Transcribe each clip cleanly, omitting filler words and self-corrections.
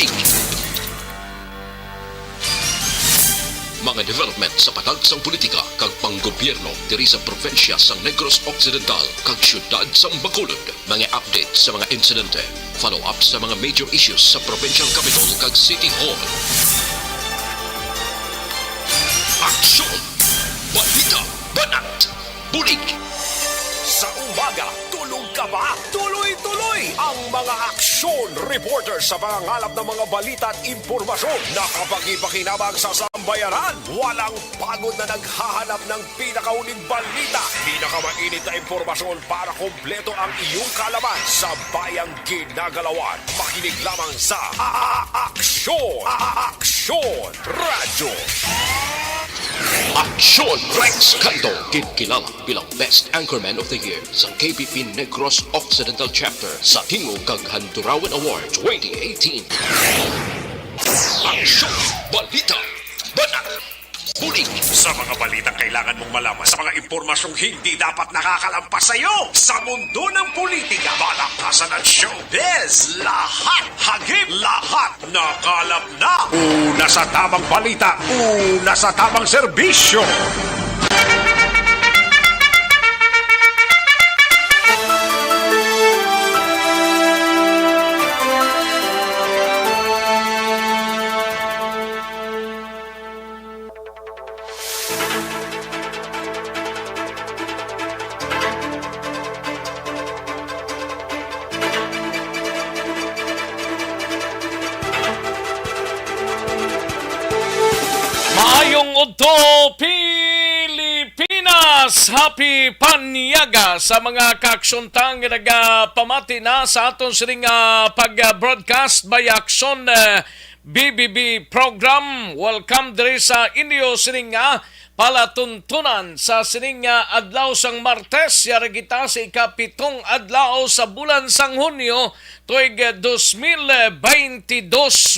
Bulig! Mga development sa patagsang politika kag panggobyerno diri sa probinsya sa Negros Occidental kag syudad sa Bacolod. Mga update sa mga insidente, follow-up sa mga major issues sa provincial capital kag City Hall. Aksyon! Balita! Banat! Bulig! Sa umaga, tulog ka ba? Tuloy-tuloy ang mga aksyon reporter sa pangangalap ng mga balita at impormasyon na kapag-ipakinabang sa sambayanan. Walang pagod na naghahanap ng pinakauling balita. Pinakamainit na impormasyon para kompleto ang iyong kalaman sa bayang ginagalawan. Makinig lamang sa Aksyon! Aksyon Radyo! Aksyon! Rex Canto, kilala bilang Best Anchorman of the Year sa KPP Negros Occidental Chapter sa Tingog kag Handurawan Awards 2018. Aksyon! Balita! Banat! Bulig! Sa mga balitang kailangan mong malaman, sa mga impormasyong hindi dapat nakakalampas sa iyo, sa mundo ng politika, balakasan at showbiz, lahat, hagip, lahat, nakalap na. Una sa tamang balita, una sa tamang serbisyo. Maayong udto Pilipinas! Happy Panyaga sa mga kaksuntang nagapamati na sa aton sining pag-broadcast by Aksyon BBB program. Welcome diri sa inyo sining palatuntunan sa sining adlaw sang Martes. Yara kita sa ikapitong adlaw sa bulan sang Hunyo tuig 2022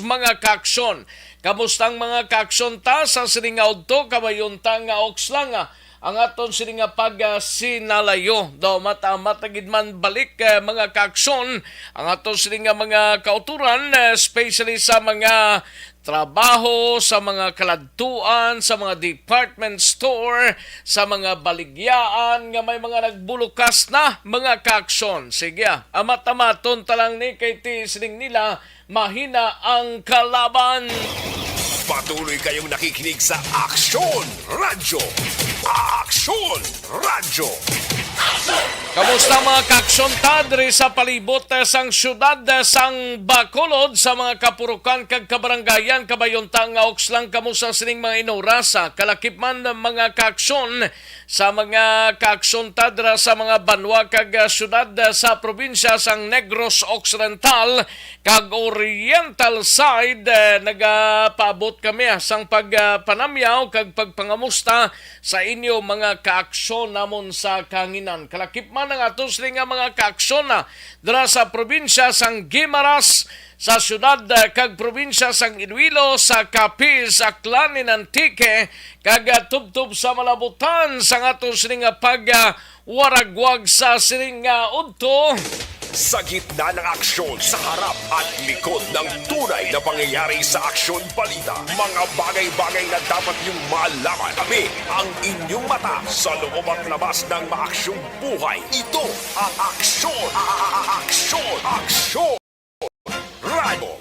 mga kaksyon. Kamustang mga kaksyon ta sa sininga udto kabayuntang okslang ang aton sininga pag-sinalayo. Do matagid man balik mga kaksyon ang aton sininga mga kauturan especially sa mga trabaho, sa mga kaladtuan, sa mga department store, sa mga baligyaan nga may mga nagbulukas na mga kaksyon. Sige, amat-amaton talang ni kay ti sining nila mahina ang kalaban. Patuloy kayong nakikinig sa Aksyon Radyo. Aksyon Radyo. Kamusta mga kaksyon tadri sa palibot sang syudad sang Bacolod sa mga kapurukan kag kabaranggayan kabayontang okslang kamusta sining mga inorasa kalakip man mga kaksyon sa mga kaksyon tadra sa mga banwa kag syudad sa probinsya sang Negros Occidental kag Oriental side nagapaabot kami sang pagpanamyaw kag pagpangamusta sa inyo mga kaaksyon namon sa kanginan. Kalakip man ang atos nga mga kaaksyon na dira sa probinsya sang Guimaras, sa syudad kag probinsya sang Iloilo, sa Capiz, Aklan, Antique, kag tubtub sa malabutan sang atos nga pag-waragwag sa sining udto. Sa gitna ng aksyon, sa harap at likod ng tunay na pangyayari sa Aksyon Balita, mga bagay-bagay na dapat niyong malaman. Kami ang inyong mata sa loob at labas ng maaksyong buhay. Ito ang Aksyon! Aksyon! Aksyon! Radyo!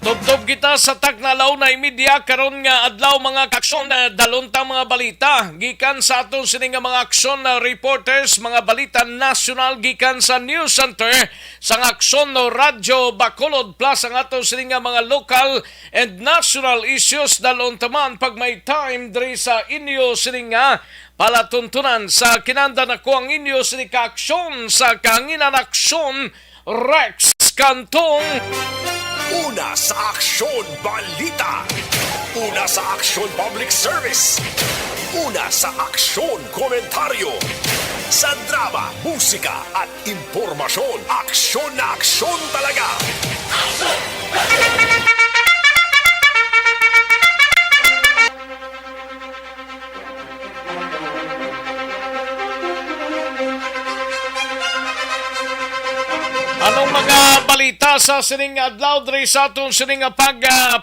Tubtob kita sa tagnalaw na media karon nga adlaw mga kaksyon na daluntang mga balita gikan sa aton sining mga aksyon na reporters, mga balita national gikan sa News Center sa Aksyon no Radyo Bacolod plus ang aton sining mga local and national issues daluntaman pag may time diri sa inyo sining palatuntunan sa kinanda na ko ang inyo sining aksyon sa kanginan aksyon Rex Cantong. Una sa Aksyon Balita. Una sa Aksyon Public Service. Una sa Aksyon Komentaryo. Sa drama, musika at impormasyon. Aksyon na aksyon talaga. Anong mga balita Sama sa sining adlaw diri sa aton sining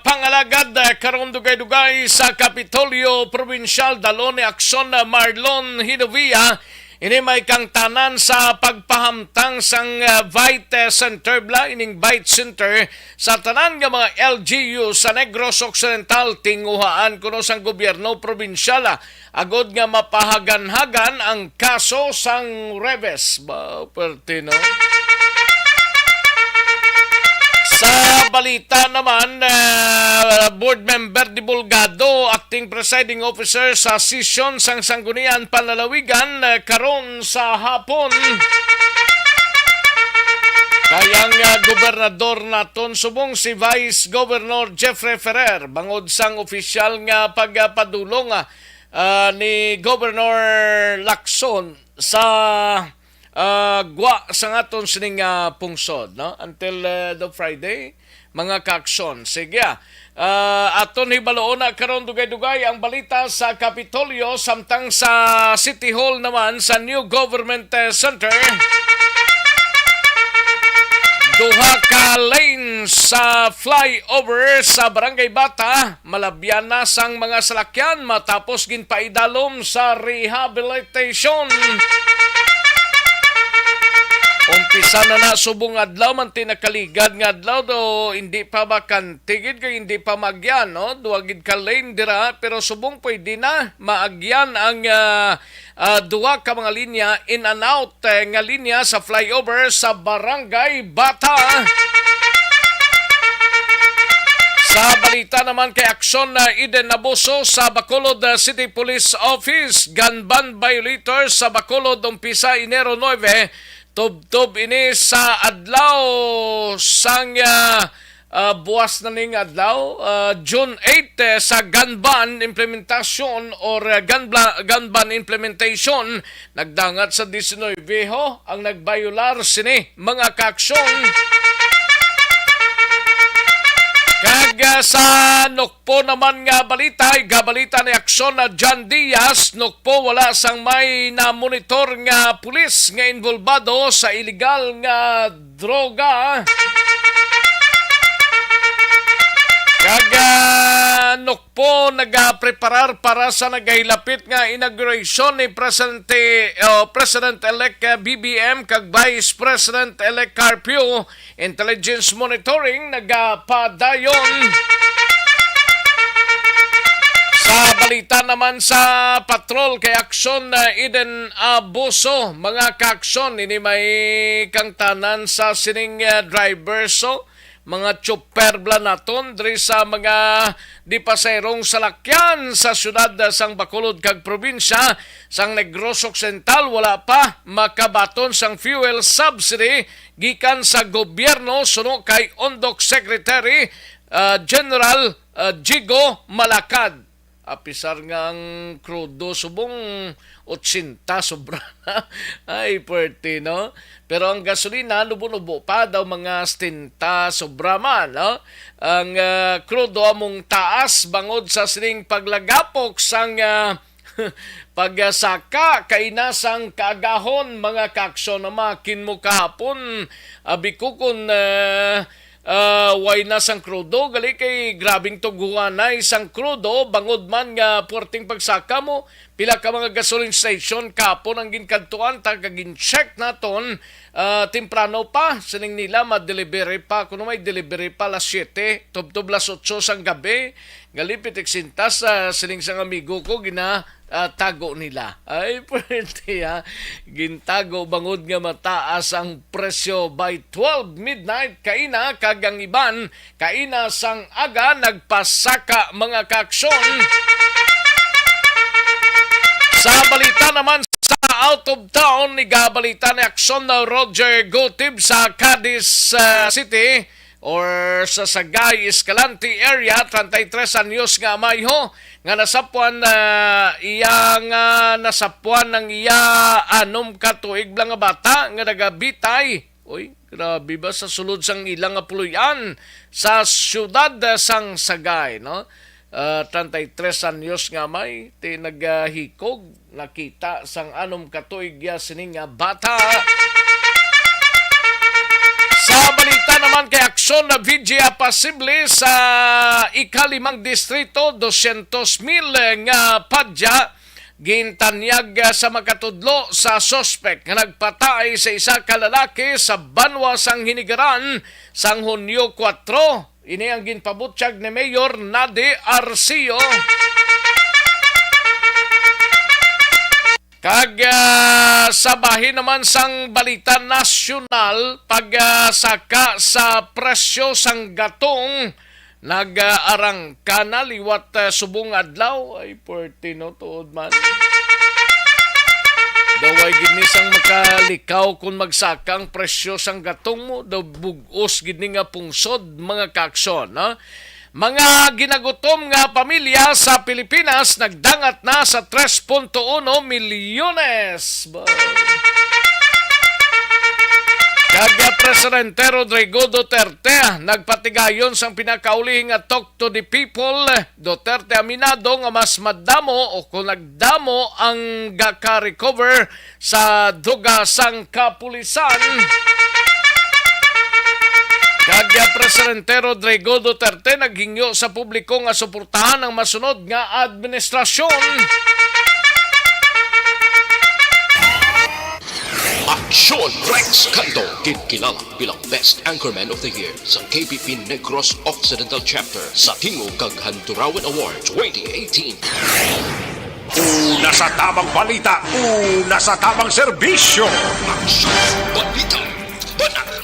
pangalagad karon dugay-dugay sa Kapitolyo Provincial dalo ni Aksyon Marlon Hinovia. Ini may kang tanan sa pagpahamtang sang Vite Center ining Vite Center sa tanan nga mga LGU sa Negros Occidental tinguhaan kuno sang gobyerno probinsyal agod nga mapahagan-hagan ang kaso sang Reves. Ba pertino. Sa balita naman, board member Divulgado, acting presiding officer sa sesyon sang Sangguniang Panlalawigan karon sa hapon. Kayang gobernador naton subong si Vice Governor Jeffrey Ferrer bangod sang opisyal nga pagpadulong ni Governor Lacson sa gwa sa ngaton sining pungsod no until the Friday mga kaaksyon. Sige aton hibaloon na karon dugay-dugay ang balita sa Kapitolyo samtang sa City Hall naman sa New Government Center. Duha ka lane sa flyover sa Barangay Bata malabyan na sang mga salakyan matapos ginpaidalom sa rehabilitation. Umpisa na subong adlaw man tinakaligad nga adlaw do hindi pa makantigid kay hindi pa maagyan no duwagid ka lane dira pero subong pwede na maagyan ang duwa ka mga linya in and out nga linya sa flyover sa Barangay Bata. Sa balita naman kay aksyon na Eden Abuso sa Bacolod City Police Office, gun ban violator sa Bacolod umpisa Enero 9. Tub-tub ini sa adlaw sang buwas na ning adlaw June 8 sa gun ban implementasyon or gun ban implementation nagdangat sa 19 ho ang nagbayular sini mga kaaksyon. Kag sa Nukpo naman nga balita, gabalita ni aksyon na John Diaz, Nukpo wala sang may na-monitor nga pulis nga involvado sa illegal nga droga. Kag Nukpo nagapreparar para sa nagahilapit nga inauguration ni President-elect BBM kag Vice President-elect Carpio. Intelligence monitoring nagapadayon. Sa balita naman sa patrol kay aksyon na Eden Abuso, mga kaaksyon ini may kang tanan sa sining drivers mga chopper naton diri sa mga dipaserong salakyan sa syudad sang Bacolod kag probinsya sang Negros Occidental wala pa makabaton sang fuel subsidy gikan sa gobyerno suno kay Ondoc Secretary General Jigo Malacad. Apisar nga ang krudo subong 80 sobra na. Ay, pwerte, no? Pero ang gasolina, lubo-lubo pa daw mga 70 sobra man, no? Ang krudo among taas bangod sa sining paglagapok sang pagsaka kainasang kaagahon mga kaaksyon na makin mo kahapon abikukon way na sang krudo gali kay grabing tuguhan na isang krudo bangod man nga puwerteng pagsaka mo pila ka mga gasoline station kapon ang ginkantuan tagagin check naton temprano pa sining nila ma-delivery pa kuno may delivery pa las 7 tubtob las 8 sang gabi galipit eksintas sining sang amigo ko tago nila. Ay, pwede gintago bangod nga mataas ang presyo by 12 midnight kaina kagang iban kaina sang aga nagpasaka mga kaaksyon. Sa balita naman sa out of town nigabalita ni aksyon na Roger Gotib sa Cadiz City or sa Sagay Escalante area 33 anyos nga mayho nga nasapuan nasapuan ng anom ka tuig lang nga bata nga nagabitay. Oy, grabe ba sa sulod sang ilang puluyan sa siyudad sang Sagay, no? 33 anyos nga may naghikog nakita sang anom ka tuig sining nga bata. Sa balita naman naman kay aksyon na vigya pasible sa ikalimang distrito, 200,000 nga padya gintanyag sa makatudlo sa sospek nga nagpatay sa isa ka lalaki sa Banwa sang Hinigaran sang Hunyo 4. Ini ang ginpabutyag ni Mayor Nade Arcio. Kag sa bahin naman sang balita nasyonal, pagsaka sa presyo sang gatong nag-arang kana liwat subong adlaw ay pertino tuod man. Daway gini sang makalikaw kung magsakang presyo sang gatong mo, daw bugos gini nga pungsod mga kaakson. No? Mga ginagutom nga pamilya sa Pilipinas nagdangat na sa 3.1 milyones. Kag Presidente Rodrigo Duterte nagpatigayon sang pinakaulihing nga Talk to the People. Duterte aminado nga mas madamo o kung nagdamo ang gaka-recover sa duga sang kapulisan. Kag Presidente Rodrigo Duterte naghingyo sa publiko nga suportahan ang masunod nga administrasyon. Aksyon Rex Canto, kilala bilang Best Anchorman of the Year sa KPP Negros Occidental Chapter sa Tingog kag Handurawan Award 2018. Una sa tamang balita, una sa tamang serbisyo. Aksyon Balita, Banat,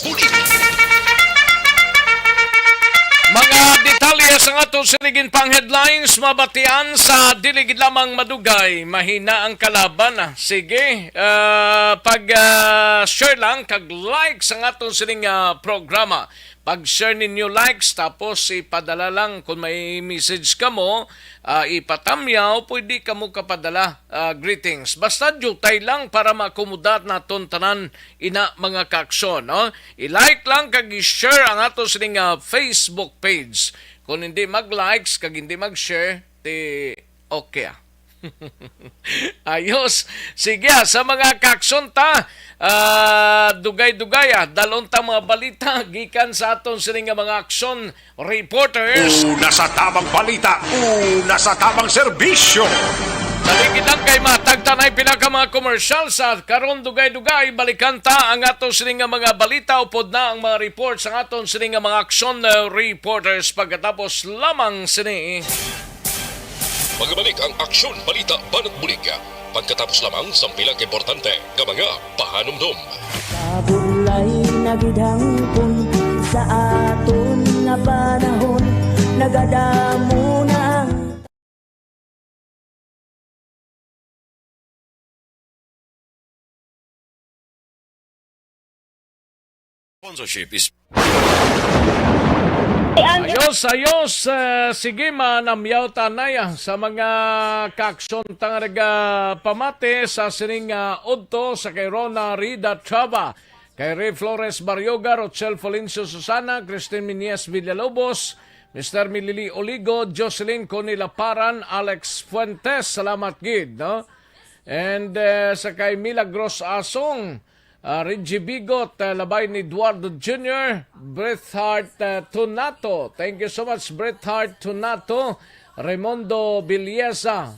Huli. Mga detalye sa atong siligin pang headlines, mabatian sa diligid lamang madugay, mahina ang kalaban. Sige, pag-share lang, kag-like sa atong siling programa. Pag-share ninyo likes, tapos ipadala lang kung may message ka mo, ipatamyaw, pwede ka mo kapadala greetings. Basta jutay lang para makomodat naton tanan ina mga kaaksyon. No? I-like lang kag i-share ang ato sining Facebook page. Kung hindi mag-likes kag hindi mag-share, okay. Ayos. Sige, sa mga kaaksyon ta, dugay-dugay dalon ta mga balita gikan sa aton sining mga aksyon reporters. Una sa tamang balita, una sa tamang serbisyo. Saligid lang kay matagtanay pinaka mga komersyal sa karon dugay-dugay balikan ta ang aton sining mga balita upod na ang mga reports ang aton sining mga aksyon reporters pagkatapos lamang sini. Magbalik ang Aksyon Balita Banat Bulig pagkatapos lamang sa pilang importante nga mga pahanumdum. Kabulay nagidangkon sa aton nga panahon, nagadamo na ang Sponsorship is Ayos, sige manamyaw tanay sa mga kaksyon tang pamate sa sining udto sa kay Rona Rida Traba, kay Ray Flores Baryoga, Rochelle Folencio Susana, Christine Minies Villalobos, Mr. Milili Oligo, Jocelyn Conila Paran, Alex Fuentes, salamat gid, no? And sa kay Milagros Asong, Reggie Bigot, labay ni Eduardo Jr., Bret Hart Tunato. Thank you so much, Bret Hart Tunato. Raimundo Biliesa,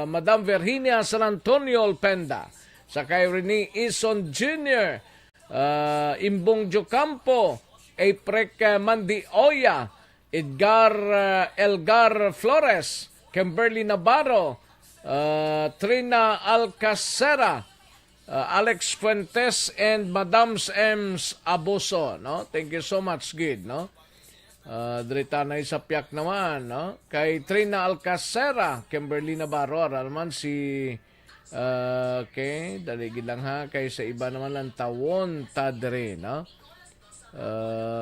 Madam Virginia San Antonio Alpenda. Sa kay Rene Ison Jr., Imbong Jocampo, Aprek Mandioya, Elgar Flores, Kimberly Navarro, Trina Alcacera, Alex Fuentes and Madams M's Abuso, no? Thank you so much, Gid, no? Drita na sa piyak naman, no? Kay Trina Alcacera, Kimberly Navarro, naman si okay, daligid lang ha, kay sa iba naman lang tawon tadre, no?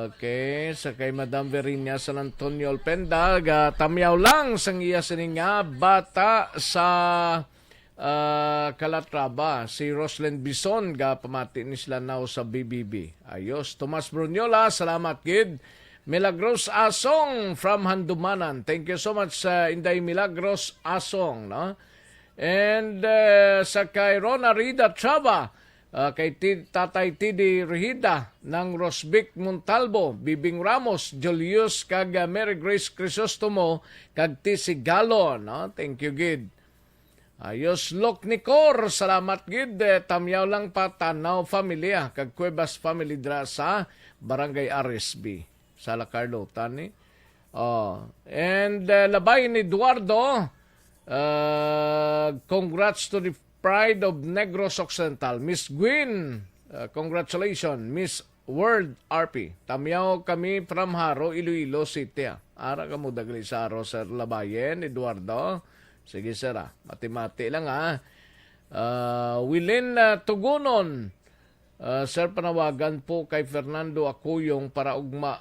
Okay, sa kay Madam Verinia San Antonio Alpenda, tamyaw lang sang iya sining bata sa Calatrava, si Roslyn Bison ga pamati ni sila now sa BBB. Ayos. Tomas Brunyola, salamat gid. Milagros Asong from Handumanan. Thank you so much Inday Milagros Asong, no? And sa kay Rona Rida Traba, kay Tatay Tidi Rehida ng Rosbic Montalvo, Bibing Ramos, Julius kag Mary Grace Crisostomo kag Tisi Galon. No? Thank you, gid. Ayos Lok Nicor, salamat gid. Tamyaw lang pa Tanaw Familia kag Cuevas Family dra sa Barangay RSB sa La Carlota ni. And labay ni Eduardo, congrats to the Pride of Negros Occidental, Miss Gwyn, congratulations, Miss World RP. Tamyaw kami from Haro, Iloilo City. Ara ka mo dagli sa Haro, Sir Labayen, Eduardo. Sige, sir, mati-mati lang, Wilin Tugunon, sir, panawagan po kay Fernando Acuyong para ugma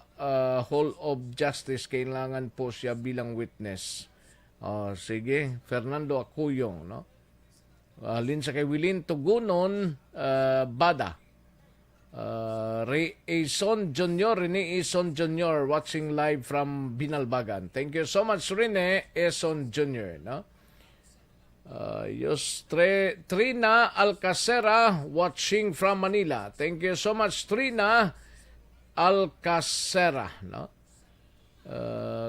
Hall of Justice. Kailangan po siya bilang witness. Sige, Fernando Acuyong, no? Alin sa kay Wilin Tugunon, Bada. Rene Eson Jr. watching live from Binalbagan. Thank you so much, Rene Eson Jr. No? Trina Alcacera watching from Manila. Thank you so much, Trina Alcacera. No?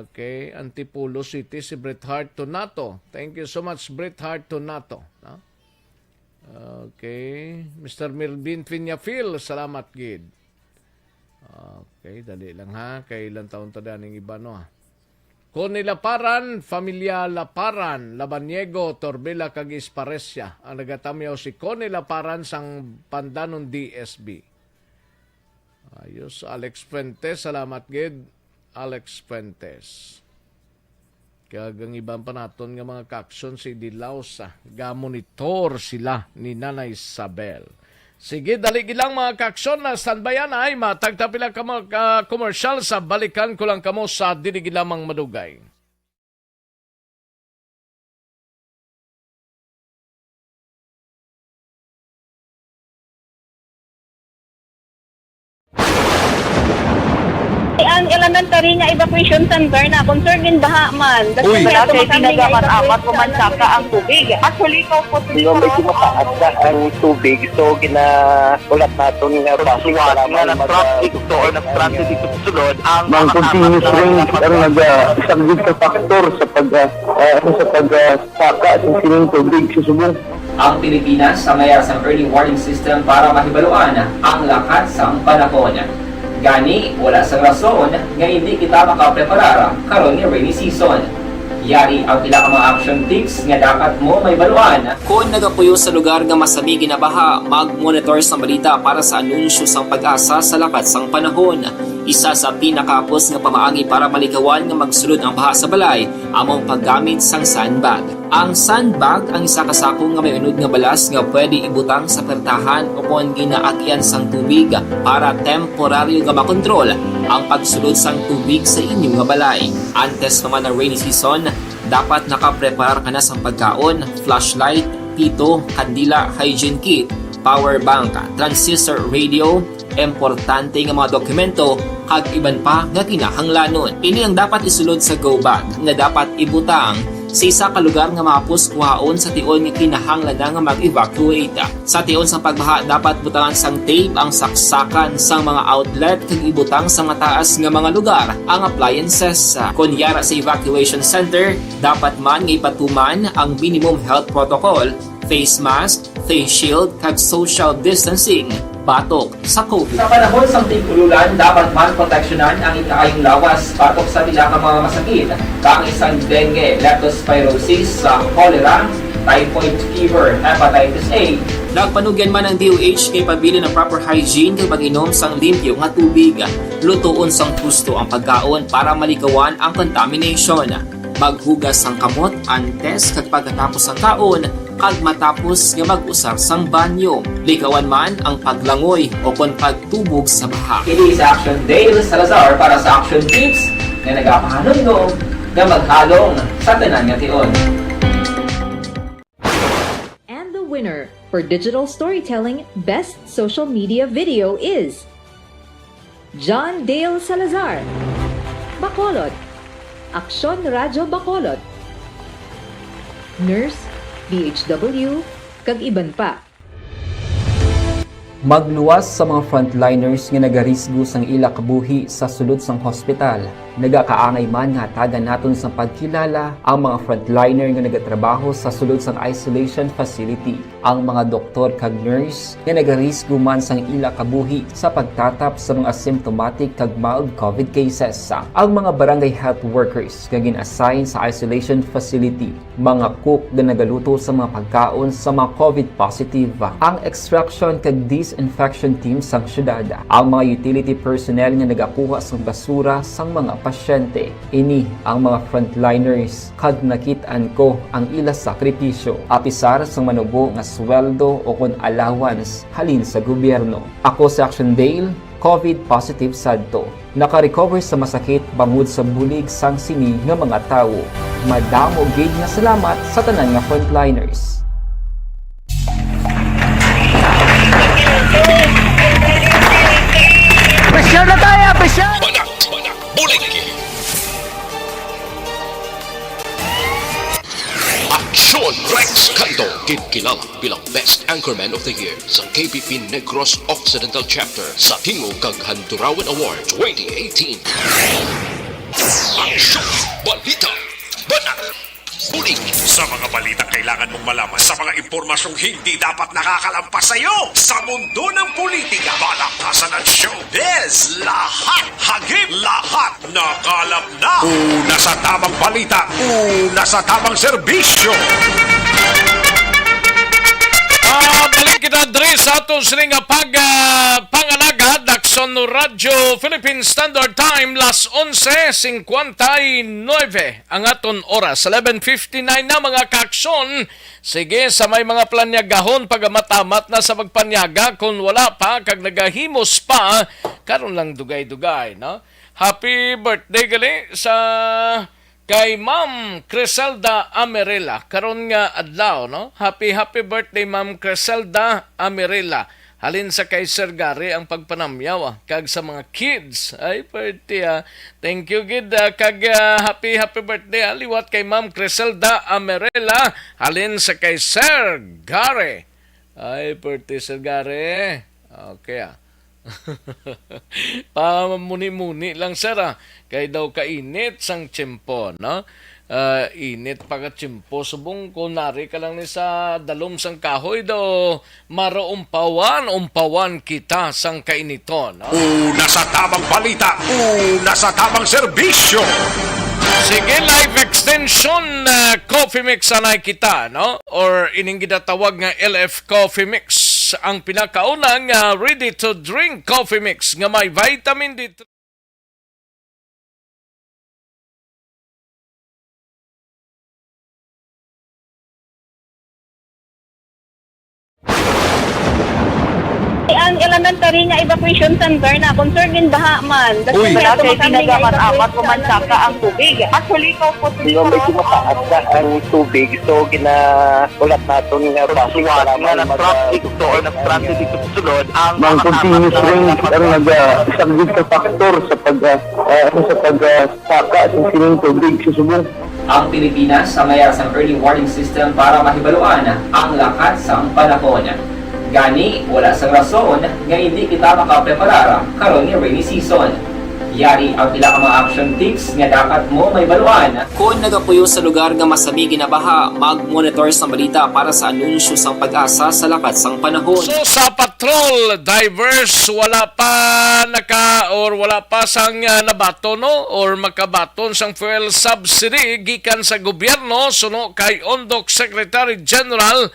Okay, Antipulo City, si Bret Hart Tonato. Thank you so much, Bret Hart Tonato. No? Okay, Mr. Melvin Piñafil, salamat gid. Okay, dali lang kay ilang taon ta daning iba no. Connie Laparan, Familia Laparan, Labaniego, Torbela kag Isparesya. Ang nagatamyaw si Connie Laparan sang Pandanon DSB. Ayos, Alex Fuentes, salamat gid. Alex Fuentes. Kagang ibang panaton nga mga kaksyon si Dilaw sa gamonitor sila ni Nanay Isabel. Sige, daligi lang mga kaksyon na standbayan ay matagtapila ka mga commercial sa balikan ko lang kamo sa dinigi lamang madugay. Ang elementary nga evacuation center na concern din baha man. Uy, kasi tinagaman amat kumansaka ang tubig. Actually, ikaw po Hindi mo medyo mataas na ang tubig. So, ulat natin nga pasuwag nga nag-traffic to or nag-transit dito sa sulod ang Mang continuous rain ang isang good ka factor sa pagsaka at sining tubig sa subong. Ang Pilipinas sa mayas ang early warning system para mahibaluan ang lakas sa panahon. Gani, wala sa rason nga hindi kita makapreparar karon ni rainy season. Yari ang pila ka mga action tips nga dapat mo may baluan. Kung nagapuyo sa lugar nga masabi ginabaha, mag-monitor sa balita para sa anunsyo sang pag-asa sa lakat sang panahon. Isa sa pinakapos nga pamaagi para malikawan nga magsulod ang baha sa balay, among paggamit sang sandbag. Ang sandbag ang isa kasakong nga may unod nga balas nga pwede ibutang sa pertahan upon ginaagyan sang tubig para temporaryo nga makontrol ang pagsulod sang tubig sa inyong nga balay. Antes naman ng rainy season, dapat nakapreparar ka na sa pagkaon, flashlight, pito, kandila, hygiene kit, power bank, transistor radio, importante nga mga dokumento, kag iban pa nga kinahanglanon. Ini ang dapat isulod sa go bag nga dapat ibutang sa isa ka lugar nga mapus kuhaon sa tion nga kinahanglan nga mag-evacuate. Sa tion sa pagbaha dapat butangan sang tape ang saksakan sang mga outlet kag ibutang sa mataas nga mga lugar ang appliances. Kunyara sa evacuation center, dapat man nga ipatuman ang minimum health protocol, face mask, face shield kag social distancing. Batok sa COVID. Sa panahon sa tigululan, dapat man proteksyonan ang ikaayong lawas batok sa pila ka mga masakit. Kang isang dengue, leptospirosis, cholera, typhoid fever, hepatitis A. Nagpanugyan man ang DOH kay pabili ng proper hygiene kay pag-inom sang limpyo nga tubig. Lutuon sang husto ang pagkaon para malikawan ang contamination. Maghugas sang kamot antes kag pagkatapos ang kaon kag matapos nga mag-usar sang banyo. Likawan man ang paglangoy o kon pagtubog sa baha. Kini sa Action Dale Salazar para sa action tips nga nagapahanong nga maghalong sa tanan nga tion. And the winner for Digital Storytelling Best Social Media Video is John Dale Salazar, Bacolod, Aksyon Radyo Bacolod, Nurse, DHW, kag iban pa. Magluwas sa mga frontliners nga nagarisgo sang ila kabuhi sa sulod sang hospital. Nagakaangay man nga tagan naton sa pagkilala ang mga frontliner nga nagatrabaho sa sulod sang isolation facility. Ang mga doktor kag nurse nga nagarisgo man sang ila kabuhi sa pagtatap sa mga symptomatic kag mild COVID cases. Ang mga barangay health workers nga gin-assign sa isolation facility, mga cook nga nagaluto sa mga pagkaon sa mga COVID positive, ang extraction kag disinfection team sang syudad, ang mga utility personnel nga nagakuha sang basura sang mga pasyente. Ini ang mga frontliners kad nakitaan ko ang ila sakripisyo apisar sang manubo nga sweldo o kon allowance halin sa gobyerno. Ako si Action Dale, COVID positive sadto. Naka-recover sa masakit bangod sa bulig sang sini nga mga tawo. Madamo gid nga salamat sa tanan nga frontliners. Presyon na tayo! Presyon! Banak, bulig. Action Rex Canto, kilala bilang Best Anchorman of the Year sa KPP Negros Occidental Chapter sa Hingo kag Handurawan Award 2018. Action Balita, Banak, bulig. Sa mga balita kailangan mong malaman, sa mga impormasyong hindi dapat nakakalampas sa iyo, sa mundo ng politika, balakasan at showbiz, lahat hagip, lahat nakalap na. Una sa tamang balita, una sa tamang serbisyo. Balik kita diri sa atong sining pangalagad Dakson Radyo Philippine Standard Time las 11:59 ang aton oras 11:59 na mga kaaksyon. Sige, sa may mga planyagahon pagmatamat na sa pagpanyaga, kung wala pa kag nagahimos pa karon lang dugay-dugay, no? Happy birthday gali sa kay Ma'am Criselda Amerela. Karon nga adlaw, no? Happy birthday Ma'am Criselda Amerela. Halin sa kay Sir Gary ang pagpanamyaw kag sa mga kids. Ay, birthday Thank you gid kag happy birthday liwat kay Ma'am Criselda Amerela. Halin sa kay Sir Gary. Ay, birthday Sir Gary. Okay Pamuni-muni lang sir kay daw kainit sang tiyempo, no? Init pagka tiyempo subong kunari ka lang ni sa dalom sang kahoy daw umpawan kita sang kainiton, no? Una sa tamang balita, una sa tamang serbisyo. Sige, live extension coffee mix anay kita, no? Or ining ginatawag nga LF Coffee Mix. Ang pinakaunang ready-to-drink coffee mix nga may vitamin D3. Ang elementary nga evacuation center na concern din baha man. Uy, kaya kasi tumakambing nga pinagaman-amat evacuation pumansaka ang tubig. Actually, ikaw po Di ba medyo mataas na ang tubig, so ulat natin nga Pagsiwala nga ng traffic to or nag-transit dito sa sulod, ang Mang continuous rain ang isang good na factor sa pagsaka sa sining tubig sa subong. Ang Pilipinas sa mayas ang early warning system para mahibaluan ang lakat sa panahon. Gani, wala sa rason nga hindi kita makapreparara karon ni rainy season. Yari ang pila ka mga action tips nga dapat mo may baluan. Kung nagapuyo sa lugar nga masabi ginabaha, mag-monitor sa balita para sa anunsyo sang pag-asa sa lakat sang panahon. So sa patrol divers wala pa sang nabato, no? Or makabaton sang fuel subsidy gikan sa gobyerno suno kay Ondok Secretary General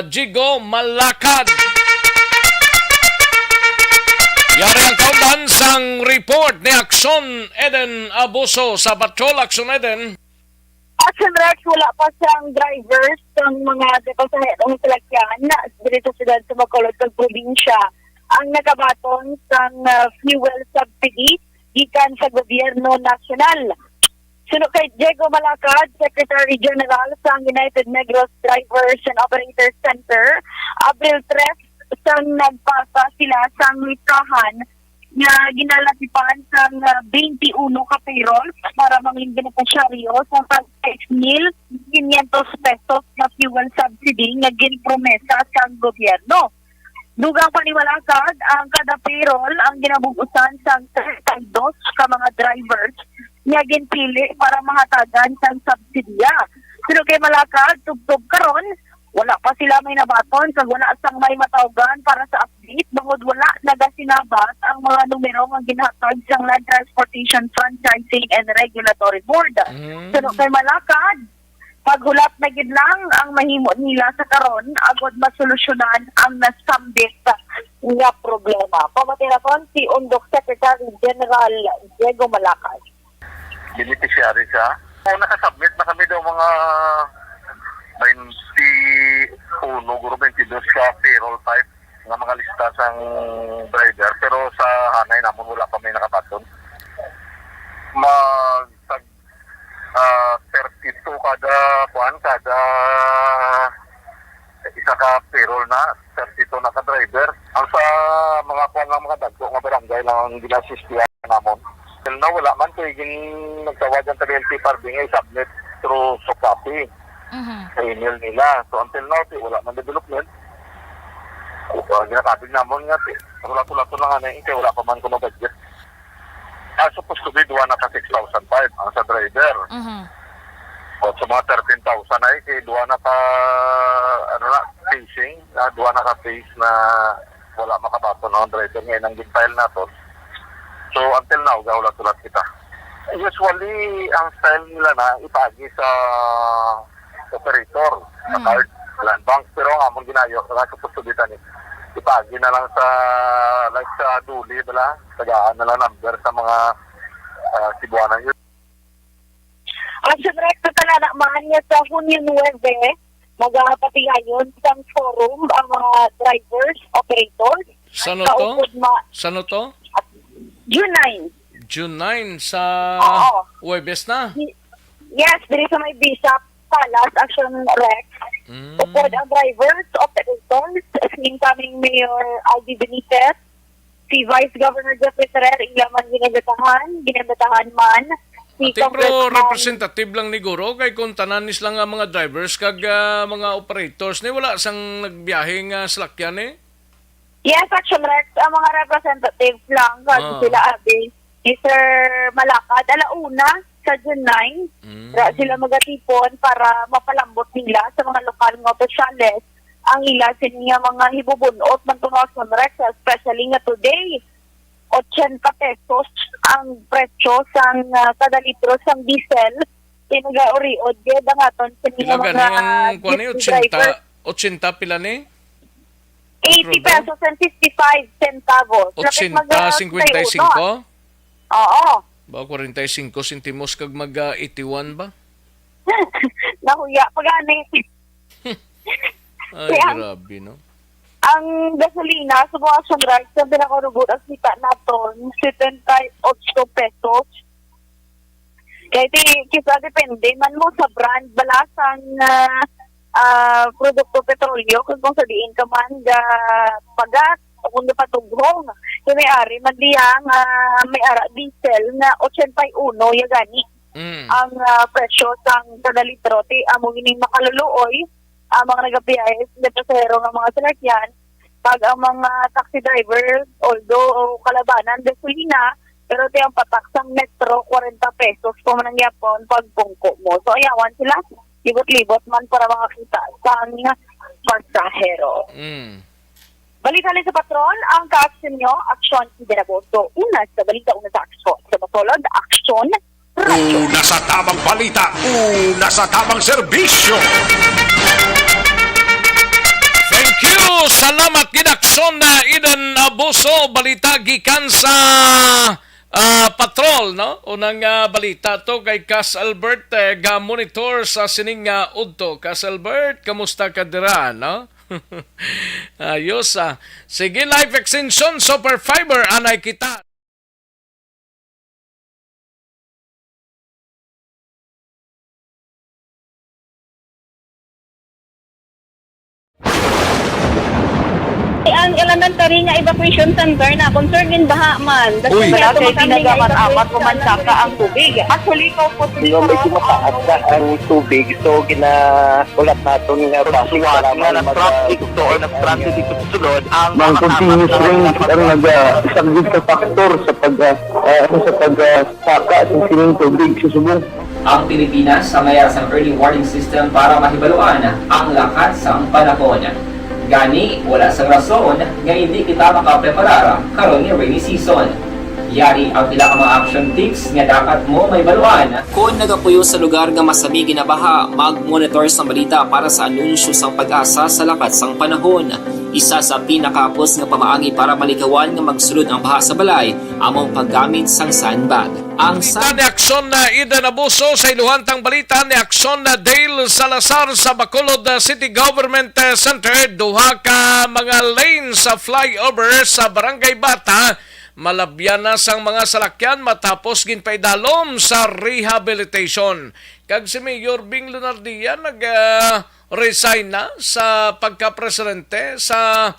Jigo Malakad. Yari ang kauban sang report ni Action Eden Abuso sa Patrol. Action Eden. Action Rex, wala pa siyang drivers ng mga pasaherong salakyan na dito sa siyudad sa Bacolod kag probinsya. Ang nakabaton sang fuel subsidy gikan sa gobyerno nasyonal. Suno kay Diego Malacad, Secretary General sa United Negros Drivers and Operators Center, Abril 3 sang nagpasa sila sang litrahan na ginalatipan sang 21 ka payroll para manging beneficiaryo sa 6,500 pesos na fuel subsidy na ginpromesa sa gobyerno. Dugang paniwalakad ang kada payroll ang ginabubusan sa 32 ka mga drivers nga ginpili para mahatagan sa subsidiya. Pero kay malakad, tugtog karon, wala pa sila may nabaton kag wala sang may matawgan para sa update bangod wala nagasinabat ang mga numero nga ginhatag sa Land Transportation Franchising and Regulatory Board. Pero kay malakad, paghulat na gid lang ang mahimo nila sa karon agod masolusyonan ang nasambit nga problema. Pamatirapon si Undok Secretary General Diego Malacad. Beneficiary siya. O nakasubmit na kami daw mga 21, guro 22 sa payroll type ng mga lista sang driver. Pero sa hanay namon wala pa may nakabaton. Mag 32 kada isa ka payroll na 32 na ka driver. Ang sa mga kuan lang mga dagko nga barangay lang ang ginasistiyan namon. Till now wala man to nagtawag ang TLT Parbing ay submit through soft copy sa email nila. So until now wala man development. Ginakabig namon nga wala-wala lang nga kaya wala pa man kuno budget. Supposed to be duwa na ka 6,500 ang sa driver. O sa mga 13,000 ay kay duwa na ka facing, duwa na ka face na wala makabato ng driver ngayon ang gin-file natin. So until now gawlat-ulat kita. Usually ang style nila na ipagi sa operator sa card land bank, pero ang among ginayo nga supposed to be tani ipagi na lang sa like sa duli bala tagaan na lang number sa mga Cebuanan yun. Ang direkto talaga man niya sa Hunyo 9, magpatigayon sa forum ang mga drivers, operators. Sano to? Sano to? June 9. June 9 sa Huwebes na? Yes, diri sa may Bishop Palace Action Rex. Upod ang drivers, operators, incoming Mayor Aldi Benitez, si Vice Governor Jeffrey Ferrer, ilaman ginabatahan man. Si pero representative lang ni Guro, kay kung tananis lang ang mga drivers, kag mga operators, ni wala sang nagbiyaheng salakyan eh? Yes, Action Rex, ang mga representative lang, sila abi, ni Sir Malacad, alauna sa June 9, sila magatipon para mapalambot nila sa mga lokal ng opisyales ang ila siya mga hibubunot ng Action Rex, especially nga today, 80 pesos ang presyo sang kada litro sang diesel, pinag-auriod, geda nga ton sa mga driver. 80 pila ni? 80 pesos and 55 centavos. 80, 55? Oo. Ba, 45 centimos kag mag-81 ba? Nahuya, pag-ani. Ay, grabe, no? Ang gasolina sa mga Action Rex, ang pinakarugot ang kita natin, 78 pesos. Kaya kisa depende man mo sa brand, balasang produkto petrolyo, kung sa diin ka man pagat, o kung patugong. Yung may-ari, mandiyang may-ara diesel na 81, yung gani. Ang presyo sang kada litro, amo gining makaluluoy, ang mga nagabiyay, na pasahero ng mga salakyan, pag ang mga taxi driver, although kalabanan, gasolina, pero ang pataksang metro, 40 pesos kung manangyapon pag bungko mo. So, ayawan sila, libot-libot man para makakita sa pasahero. Balita sa patron, ang ka-action nyo, Aksyon Ibinaboso. Una sa balita, una sa aksyon. Sa masolod, Aksyon Radio. Una sa tamang balita, una sa tamang serbisyo. Thank you! Salamat ginaksyon na Eden Abuso. Balita gikan sa patrol, no? Unang balita to kay Cas Albert, ga-monitor sa sining udto. Cas Albert, kamusta ka dira, no? Ayos, Sige, Life Extension, Super Fiber, anay kita. ang elementary nga evacuation center na concern din baha man. Uy, kaya kasi ginagaman amat kumansaka ang tubig. Actually, ikaw po siguro medyo mataas na ang tubig. So, ulat natin nga pasiwag nga nag-traffic to or nag-traffic dito sa sulod. Ang continuous rain ang nag-isang sa factor sa pagsaka at sining tubig sa subong. Ang Pilipinas sa mayas ang early warning system para mahibaluan ang lakat sang panahon. Gani, wala sang rason nga hindi kita makapreparara karon ni rainy season. Yari ang pila ka mga action tips nga dapat mo may baluan. Kung nagapuyo sa lugar nga masabi ginabaha, mag-monitor sa balita para sa anunsyo sang pag-asa sa lakat sang panahon. Isa sa pinakapos nga pamaagi para malikawan nga magsulod ang baha sa balay, among paggamit sang sandbag. Ang Ni aksyon na Ida Nabuso sa iluhantang balita ni aksyon na Dale Salazar sa Bacolod City Government Center, duha ka mga lane sa flyover sa Barangay Bata malabyan na sang mga salakyan matapos ginpaidalom sa rehabilitation. Kag si Mayor Bing Lunardia nag-resign na sa pagka-presidente sa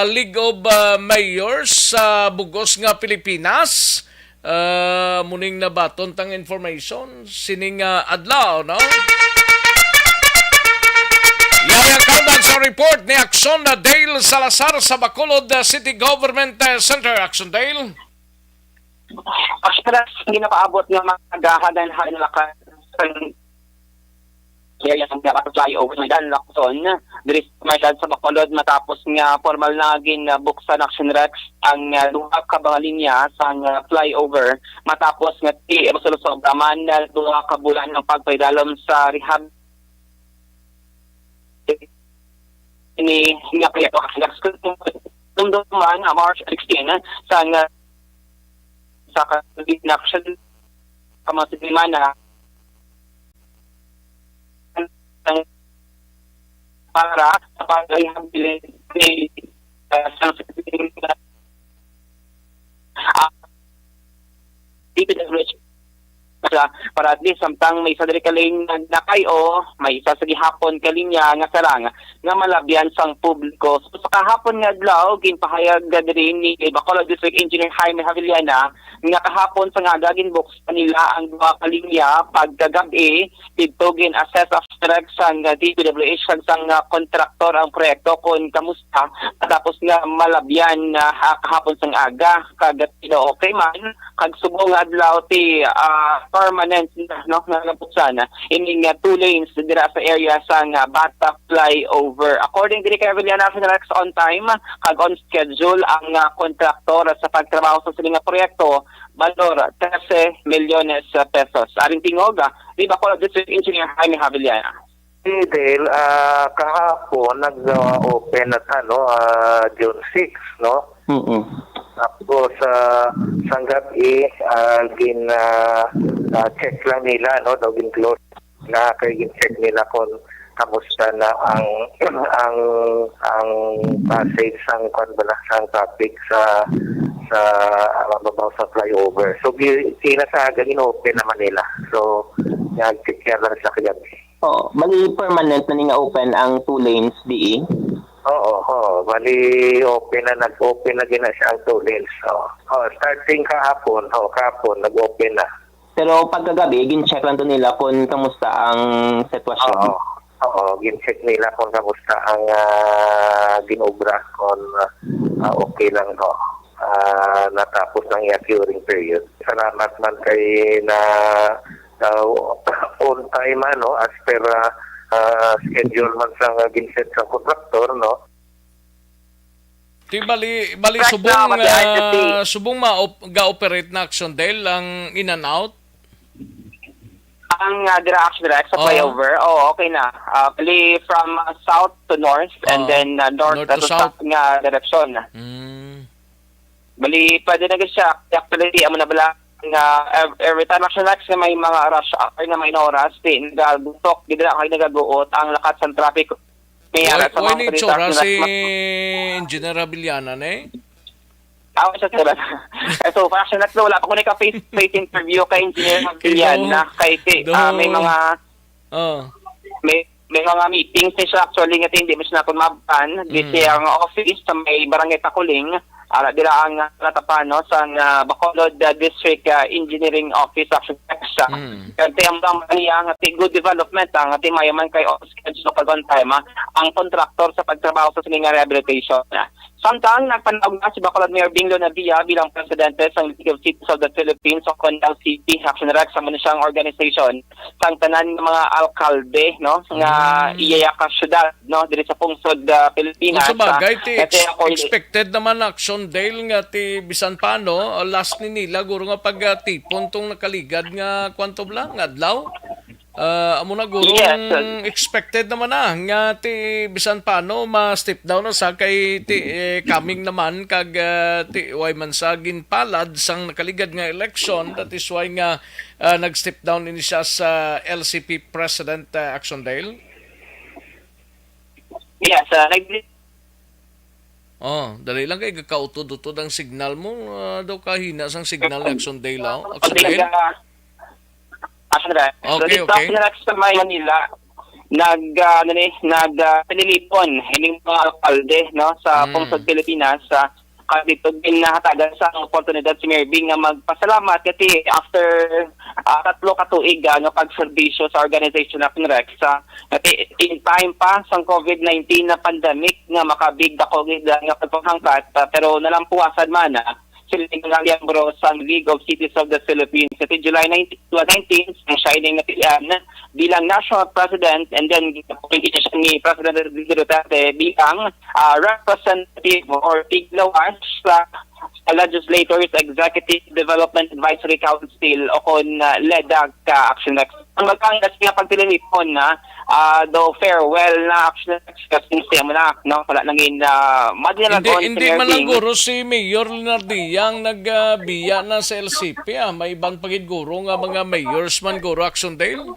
League of Mayors sa Bugos nga Pilipinas. Muning nabaton tang information sining adlaw, no? Yayang kaudan sa report ni Action na Dale Salazar sa Bacolod City Government Center. Action Dale. Actually, hindi na paabot ng mga agahan na lakas area ng flyover na dahil lakson diri may dad sa Bacolod matapos nga formal na buksan action rex ang duha ka mga linya sa flyover matapos nga absoluto man duha ka bulan ng pagpaidalom sa rehab ini nga proyekto dumduman March 16 sa action kamasiglimana para sa pag-rehabilitate sa para at least samtang may isa diri ka lane nakayo may isa sa gihapon ka linya nga sarang nga malabyan sang publiko. So sa kahapon nga adlaw ginpahayag diri ni Bacolod District Engineer Jaime Javillana nga kahapon sa nga ginbox nila ang duha ka linya pagkagabi didto gin-assess of strength sang DPWH sang kontraktor ang proyekto kung kamusta tapos nga malabyan kahapon sang aga kagat okay man kag subong adlaw ti permanent no nalaputsan ining 2 lanes dira sa area sang Bata flyover. According diri kay Javillana on time kag on schedule ang kontraktor sa pagtrabaho sa sining proyekto valor 13 milyones pesos. Aring tingog di Bacolod District Engineer Jaime Javillana. Dale, kahapon nag-open at June 6, no? Tapos sa gabi, check lang nila, no? Daw gin-close na kay gin-check nila kung kamusta na ang passage sang traffic sa mababaw sa flyover. So sila sa gin-open naman nila. So nag-check lang sa kagabi. Oh, bali permanent na nga open ang 2 lanes di. Oo. Bali open na nag-open na gina siya ang 2 lanes. Starting kahapon nag-open na. Pero pagkagabi gin-check lang to nila kung kamusta ang sitwasyon. Oo, gin-check nila kung kamusta ang ginobra kung okay lang ho. Natapos ng curing period. Salamat man kay na on time as per schedule man sa ginset sa kontraktor no. Ti bali subong ga-operate na Action Dale ang in and out. Ang action direct sa flyover. Okay na. Bali from south to north and then north to south nga direksyon. Bali pwede na siya actually amo na bala nga every time action next may mga rush hour na may oras nagagutok gidala kay nagaguot ang lakat sa traffic kaya sa mga tsura si Engineer Javillana ne sa tsura so for action next wala pa ko na face interview kay Engineer Javillana kay may mga may may mga meetings ni siya actually nga hindi mo siya natin maban. Kasi ang office sa may barangay Takuling, dila ang natapano sa Bacolod District Engineering Office actually sa kasi ang niya nga good development ang ati mayaman kay schedule local on time ang contractor sa pagtrabaho sa sining rehabilitation. Samtang nagpanawag na si Bacolod Mayor Bing Lonavia bilang presidente sa League of Cities of the Philippines o LCP Action Rex sa siyang organization sang tanan ng mga alkalde no nga iyaya ka syudad no diri sa pungsod Pilipinas. Sa bagay ti expected naman action dahil nga ti bisan pa no last ni nila guro nga pag tipon tong nakaligad nga kwanto lang adlaw. Amo na guro expected naman nga ti bisan paano ma-step down na sa kay ti coming naman kag ti way man sa ginpalad sang nakaligad nga election, that is why nga nag-step down ini siya sa LCP President Action Dale. Yes, dali lang kay gakautod-utod ang signal mo daw kahina sang signal ni Action Dale. Action Dale. Okay. Sa Manila pinilipon hining mga alkalde no sa pungsod Pilipinas sa dito din nahatagan sa oportunidad si Mayor Bing nga magpasalamat kasi after 3 ka tuig pagserbisyo sa organization na Rex in time pa sa COVID-19 na pandemic nga makabig dako nga pagpanghangkat pero nalampuasan man sila nga miyembro sa League of Cities of the Philippines sa July 19 ang shining na tiyan bilang National President and then ni President Duterte bilang representative or tiglawas sa Legislators Executive Development Advisory Council o kon LEDAC Action Next. Ang magkangas nga pagtilipon na do farewell na Action Next kasi sistema na no wala nangin hindi man lang guro si Mayor Leonardiang nagbiya na sa LCP may ibang pagid guro nga mga mayors man guro Action Dale.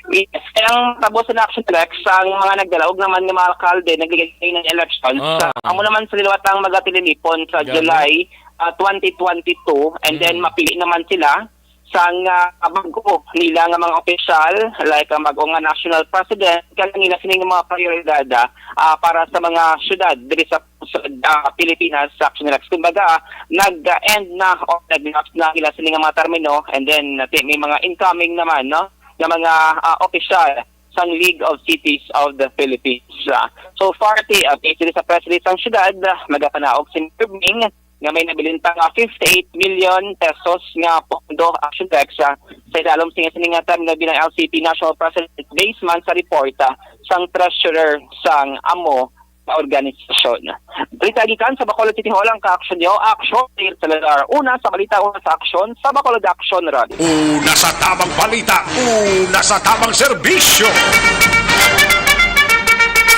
Yes, ang tabo sa Action Rex ang mga nagdalaog naman ng mga alkalde nagligay ng elections. Amo naman sa liwatang magatilipon sa July 2022 and then mapili naman sila sang bago nila nga mga opisyal like ang bago nga national president kaya nila sining mga prioridad para sa mga syudad diri sa Pilipinas sa Action Rex. Kumbaga nag-end na o nag-lapse na nila sining mga termino and then may mga incoming naman no ng mga opisyal sa League of Cities of the Philippines. So far, based sa press release ng syudad, magapanaog si Mayor Bing nga may nabilintang 58 million pesos nga pondo Action Rex sa ilalom singa term na bilang LCP National President based man sa report sang treasurer sang amo organisasyon. Balita gikan sa Bacolod City Hall ang ka-action niyo, Action Dale Salazar. Una sa balita, una sa aksyon sa Bacolod Action Radio. Una sa tamang balita, una sa tamang serbisyo.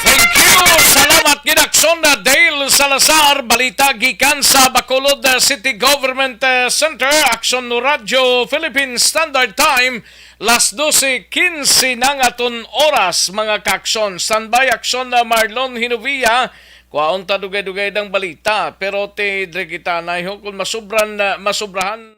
Thank you! Salamat ginaksyon na Dale Salazar. Balita gikan sa Bacolod City Government Center. Action no Radio Philippine Standard Time. Las 12:15 ng aton oras mga kaksyon. Standby aksyon na Marlon Hinovia. Kuwaon ta dugay-dugay ng balita. Pero te dre kita na kung masubrahan.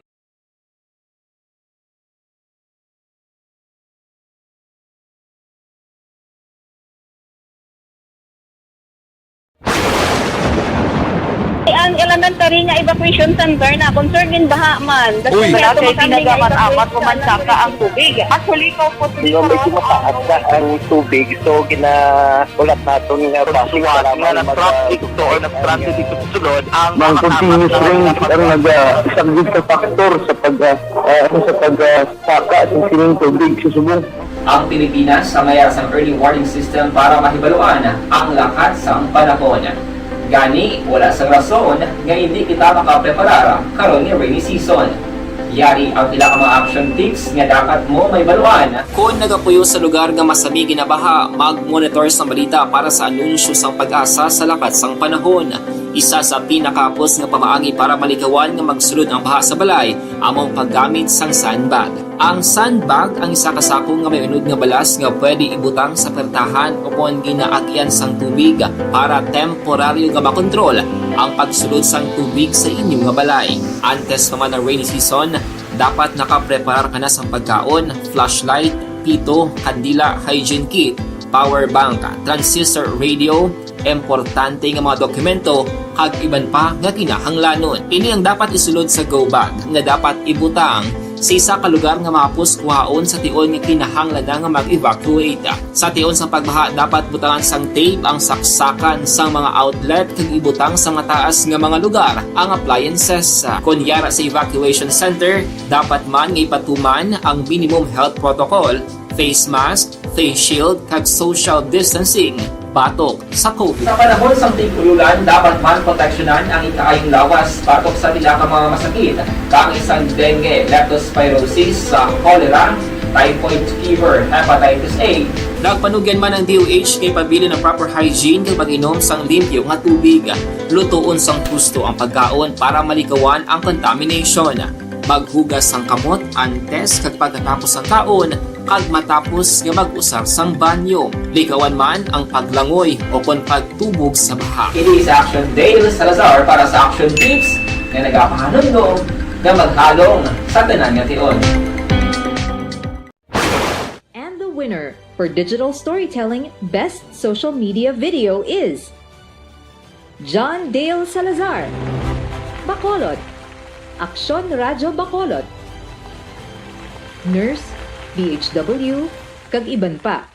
Ang elementary nga evacuation center na concern din baha man. Kasi nga pinagamat-amat kumansaka ang tubig. Actually, ko po Yung may kumataas na ang tubig, so ginaulat natin nga pasiwala nga nag-traffic to or nag-transit dito sa sulod. Ang continuous range ang nag-isang sa factor sa pagsaka at sining tubig sa subong. Ang Pilipinas sa mayas ang early warning system para mahibaluan ang lakas ng panahon. Gani, wala sang rason nga hindi kita makapreparara karon ni rainy season. Yari ang pila ka mga action tips nga dapat mo may baluan. Kung nagapuyo sa lugar nga masami ginabaha, mag-monitor sa balita para sa anunsyo sang pag-asa sa lakas sang panahon. Isa sa pinakapos nga pamaagi para malikawan nga magsulod ang baha sa balay, among paggamit sang sandbag. Ang sandbag ang isa kasako nga may unod nga balas nga pwede ibutang sa pertahan upon ginaagyan sang tubig para temporaryo nga makontrol ang pagsulod sang tubig sa inyong nga balay. Antes naman ng rainy season, dapat nakapreparar ka na sang pagkaon, flashlight, pito, kandila, hygiene kit, power bank, transistor radio, importante nga mga dokumento kag iban pa nga kinahanglanon. Ini ang dapat isulod sa go bag nga dapat ibutang sa isa ka lugar nga mapus kuhaon sa tion nga kinahanglan nga mag-evacuate. Sa tion sa pagbaha dapat butangan sang tape ang saksakan sang mga outlet kag ibutang sa mataas nga mga lugar ang appliances. Kunyara sa evacuation center, dapat man nga ipatuman ang minimum health protocol, face mask, face shield kag social distancing batok sa COVID. Sa panahon sa tigulugan, dapat man proteksyonan ang ikaayong lawas batok sa pila ka mga masakit, kang isang dengue, leptospirosis, cholera, typhoid fever, hepatitis A. Nagpanugyan man ang DOH kay pabili ng proper hygiene kay pag-inom sang limpyo nga tubig. Lutuon sang gusto ang pagkaon para malikawan ang contamination. Maghugas sang kamot antes kag pagkatapos ang kaon kag matapos nga mag-usar sang banyo. Likawan man ang paglangoy o kon pagtubog sa baha. It is Action Dale Salazar para sa Action Tips nga nagapahanundong nga maghalong sa tanan nga tion. And the winner for Digital Storytelling Best Social Media Video is John Dale Salazar, Bacolod, Aksyon Radyo Bacolod, Nurse, DHW, kag iban pa.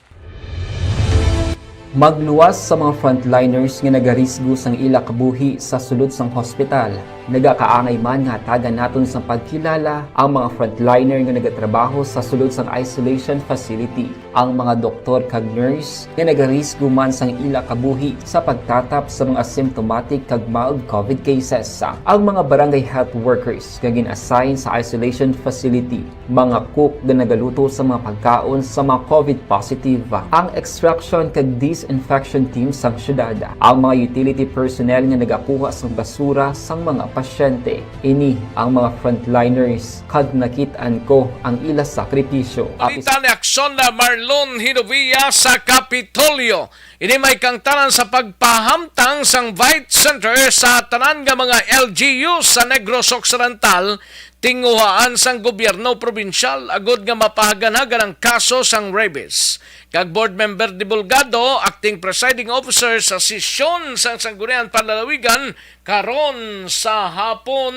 Magluwas sa mga frontliners nga nagarisgo sang ila kabuhi sa sulod sang hospital. Nagakaangay man nga tagan naton sa pagkilala ang mga frontliner nga nagatrabaho sa sulod sang isolation facility. Ang mga doktor kag nurse nga nagarisgo man sang ila kabuhi sa pagtatap sa mga asymptomatic kag mild COVID cases. Ang mga barangay health workers nga gin-assign sa isolation facility, mga cook nga nagaluto sa mga pagkaon sa mga COVID positive. Ang extraction kag disinfection team sang syudad, ang mga utility personnel nga nagakuha sang basura sang mga pasyente. Ini ang mga frontliners kag nakit-an ko ang ila sakripisyo. Balita ni Aksyon na Marlon Hinovia sa Kapitolyo. Ini may kangtanan sa pagpahamtang sang Vite Center sa tanan nga mga LGU sa Negros Occidental, tinguhaan sang gobyerno probinsyal agod nga mapahaganagan ang kaso sang rabies. Kag board member Divulgado, acting presiding officer sa sesyon sang Sangguniang Panlalawigan karon sa hapon.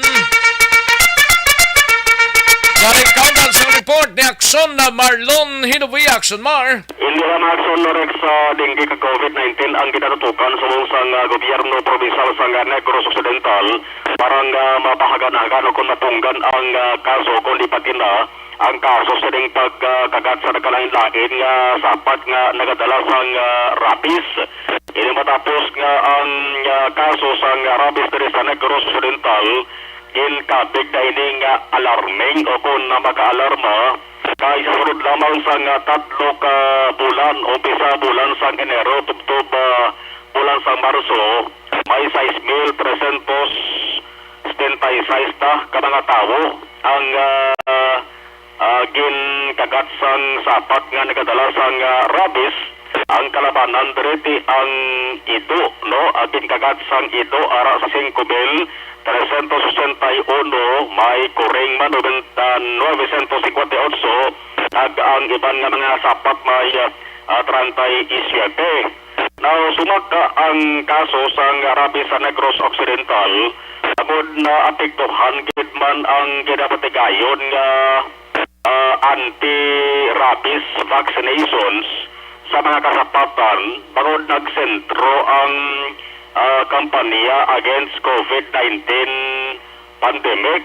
Narikawan sa report ni Aksyon na Marlon Hinovia. Aksyon Mar. Hindi na Aksyon Norex sa dengue ka COVID-19 ang ginatutukan sa sang gobyerno probinsal sa Negros Occidental parang mapahaganagan o kung matunggan ang kaso kung di pati na ang kaso sa ding pagkagat sa nagkalain-lain nga sapat nga nagadala sang rabies. Ini matapos nga ang kaso sang rabies diri sa Negros Occidental in kabig na ini nga alarming o kung na maka-alarma kay sunod lamang sang 3 ka bulan o pisa bulan sang Enero tubtob bulan sang Marso may 6,376 ta ka mga tao ang gin kagat sang sapat nga nagadala sang rabies. Ang kalabanan direti ang ido, no? Agin kagat sang ido ara sa 5,361 may kuring man 958 ag ang iban nga mga sapat may 37. Now sumaka ang kaso sang rabies sa Negros Occidental agud na apektuhan gid man ang ginapatigayon nga anti-rabies vaccinations sa mga kasapatan bangod nagsentro ang kampanya against COVID-19 pandemic.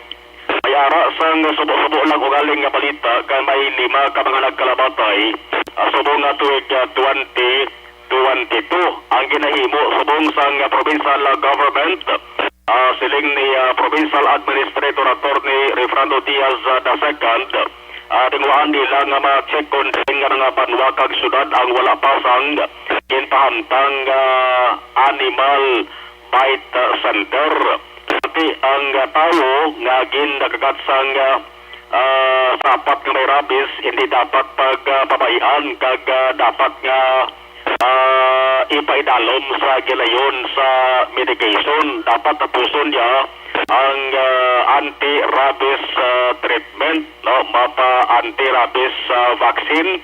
Mayara sang subo-subo lang ugaling nga balita kay may 5 ka mga nagkalabatay subo nga tuig 2022 ang ginahimo subong sang provincial government siling ni provincial administrator attorney Refrando Diaz II. Tinguhaan nila nga ma-check kung nga nga banwakag syudad ang wala pasang ginpahamtang animal bite center. Pati ang tao nga ginagagat sang sapat nga may rabies hindi dapat pagpabayaan kag dapat nga ipaidalom sa gilayon sa medication. Dapat tapuson niya ang anti-rabies treatment, no? Mapa anti-rabies vaccine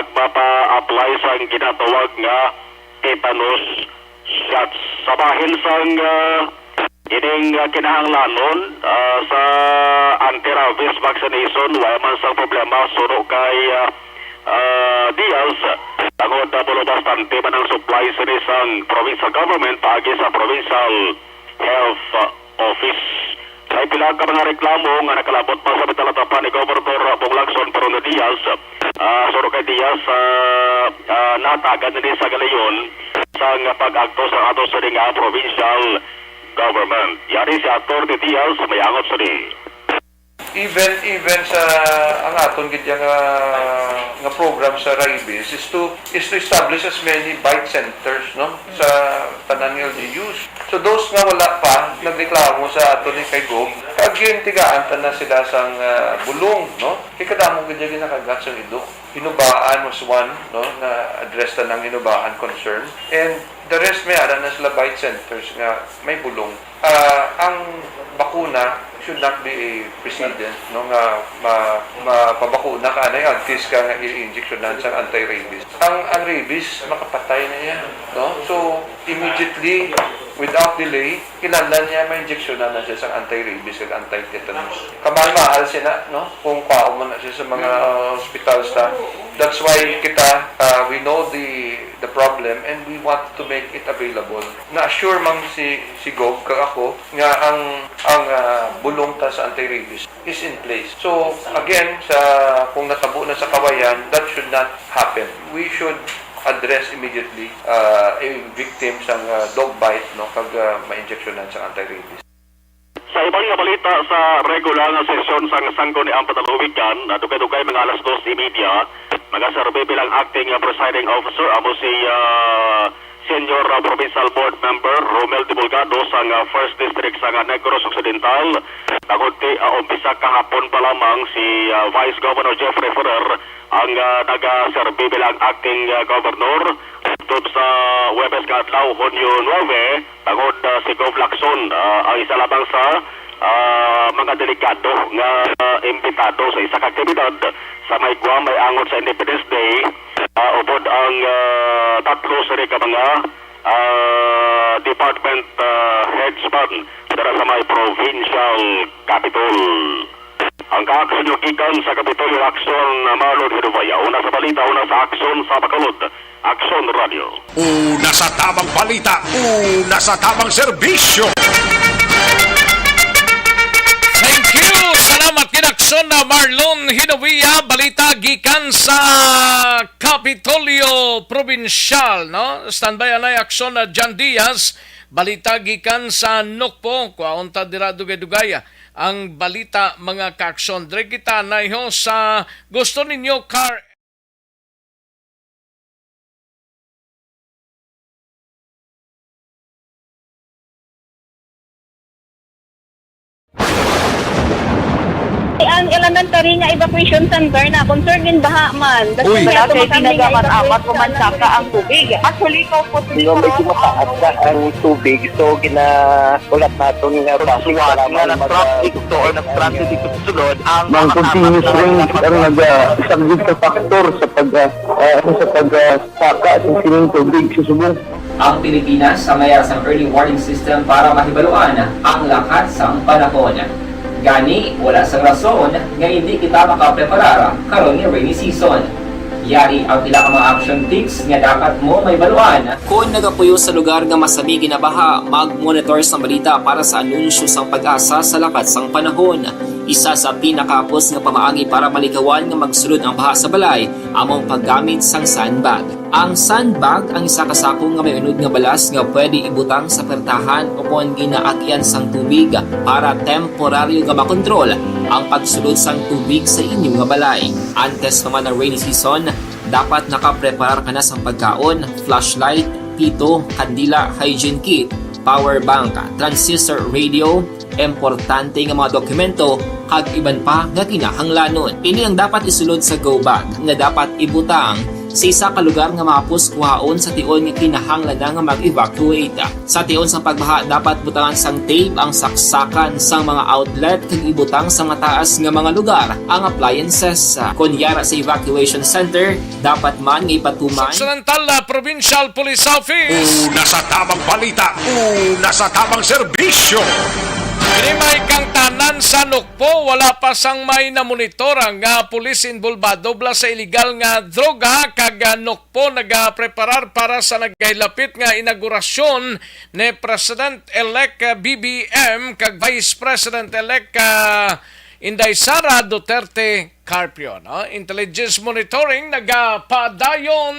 magpapa-apply sa ginatawag nga tetanus shots. Sa bahin sang ining kinahanglanon sa anti-rabies vaccination, wala man sa problema suro kay Diaz. Tangod na pulo bastante man ang supplies ni sang provincial government paagi sa provincial health office. Sa pila ka mga reklamo nga nakalabot pa sa bitalatapan ni Gobernador Bonglagson Perono Diaz, suro kay Diaz natagan na sa galayon sa pag-agto sa ato sa nga provincial government. Yari si Atty. Diaz may angot sa di. Even sa ang aton gid nga program sa rabies is to establish as many bite centers no sa tanan nga LGUs. So those nga wala pa nagreklamo sa aton ni kay Gob kag tigaan na sila sang bulong no kay kadamo gid nakagat sa idok. Hinubaan was one no na address ta ng hinubaan concern, and the rest may ara na sila bite centers nga may bulong. Ang bakuna should not be a precedent no nga mapabakuna ka na agtis ka nga i-injectionan sa anti-rabies. Ang rabies makapatay na yan no, so immediately without delay kinahanglan niya ma-injectionan na siya sa anti-rabies at anti-tetanus. Kamahal-mahal siya na no kung kwao mo na siya sa mga hospital staff. That's why we know the problem and we want to make it available. Na-assure man si Gob kag ako nga ang bulong ta sa anti-rabies is in place. So again, kung natabo na sa kawayan, that should not happen. We should address immediately a victim sang dog bite no kag ma-injectionan sa anti-rabies. Sa ibang nga balita sa regular nga sesyon sang Sangguniang Panaluwigan, dugay-dugay mga alas 2:30, magasurvey bilang acting presiding officer amo si Senior Provincial Board Member Romel Divulgado sang 1st District sang Negros Occidental. Nagunti umpisa kahapon pa lamang si Vice Governor Jeffrey Ferrer ang naga-survey bilang acting governor. Tungkol sa Huwebes nga adlaw Hunyo 9, tagod si Gov Lacson ang isa lamang sa mga delegado nga imbitado sa isa ka aktibidad sa may Guam may angon sa Independence Day. Ubod ang tatlo sa mga department heads man dara sa may provincial capital. Ang ka-aksyon yung gikan sa Kapitolyo Aksyon Marlon Hiruvaya. Una sa balita, una sa aksyon sa Bacolod. Aksyon Radio. Una sa tamang balita, una sa tamang serbisyo. Thank you! Salamat kinaksyon na Marlon Hinovia. Balita gikan sa Kapitolyo Provincial. No? Standby anay aksyon na John Diaz. Balita gikan sa Nukpo. Kuwaunta dira dugay-dugaya. Ang balita mga kaaksyon. Dire kita na sa gusto ninyo car ang elementary nga evacuation center na concern din baha man. Uy. Kaya ginagamat-amat pumansaka ang tubig. Actually, ko po Hindi may kumataas na ang tubig. So, ulat natin nga ng traffic to or nag-traffic dito sa sulod. Ang continuous rain ang nag-isang sa factor sa pagsaka at sining tubig sa subong. Ang Pilipinas sa mayas ng early warning system para mahibaluan ang lakas ng panahon. Gani, wala sang rason nga hindi kita makapreparar karon ni rainy season. Yari ang pila ka mga action tips nga dapat mo may baluan. Kung nagapuyo sa lugar nga masabi ginabaha, mag-monitor sa balita para sa anunsyo sang pag-asa sa lakas sang panahon. Isa sa pinakapos nga pamaagi para malikawan nga magsulod ang baha sa balay, among paggamit sang sandbag. Ang sandbag ang isa kasako nga may unod nga balas nga pwede ibutang sa pertahan upon ginaagyan sang tubig para temporaryo nga makontrol ang pagsulod sang tubig sa inyong nga balay. Antes naman ng rainy season, dapat nakapreparar ka na sang pagkaon, flashlight, pito, kandila, hygiene kit, power bank, transistor radio, importante nga mga dokumento kag iban pa nga kinahanglanon. Ini ang dapat isulod sa go bag nga dapat ibutang sa isa ka lugar nga mapus kuhaon sa tion nga kinahanglan nga mag-evacuate. Sa tion sang pagbaha dapat butangan sang tape ang saksakan sang mga outlet kag ibutang sa mataas nga mga lugar ang appliances. Kunyara sa evacuation center, dapat man nga ipatuman Occidental Provincial Police Office. Una sa tamang balita, una sa tamang serbisyo. Pinimay kang tanan sa Nukpo, wala pa sang may namonitor nga pulis involvado bla sa illegal nga droga kag Nukpo nagapreparar para sa nagahilapit nga inaugurasyon ni President-elect BBM kag Vice President-elect Inday Sara Duterte Carpio. No? Intelligence monitoring nagapadayon.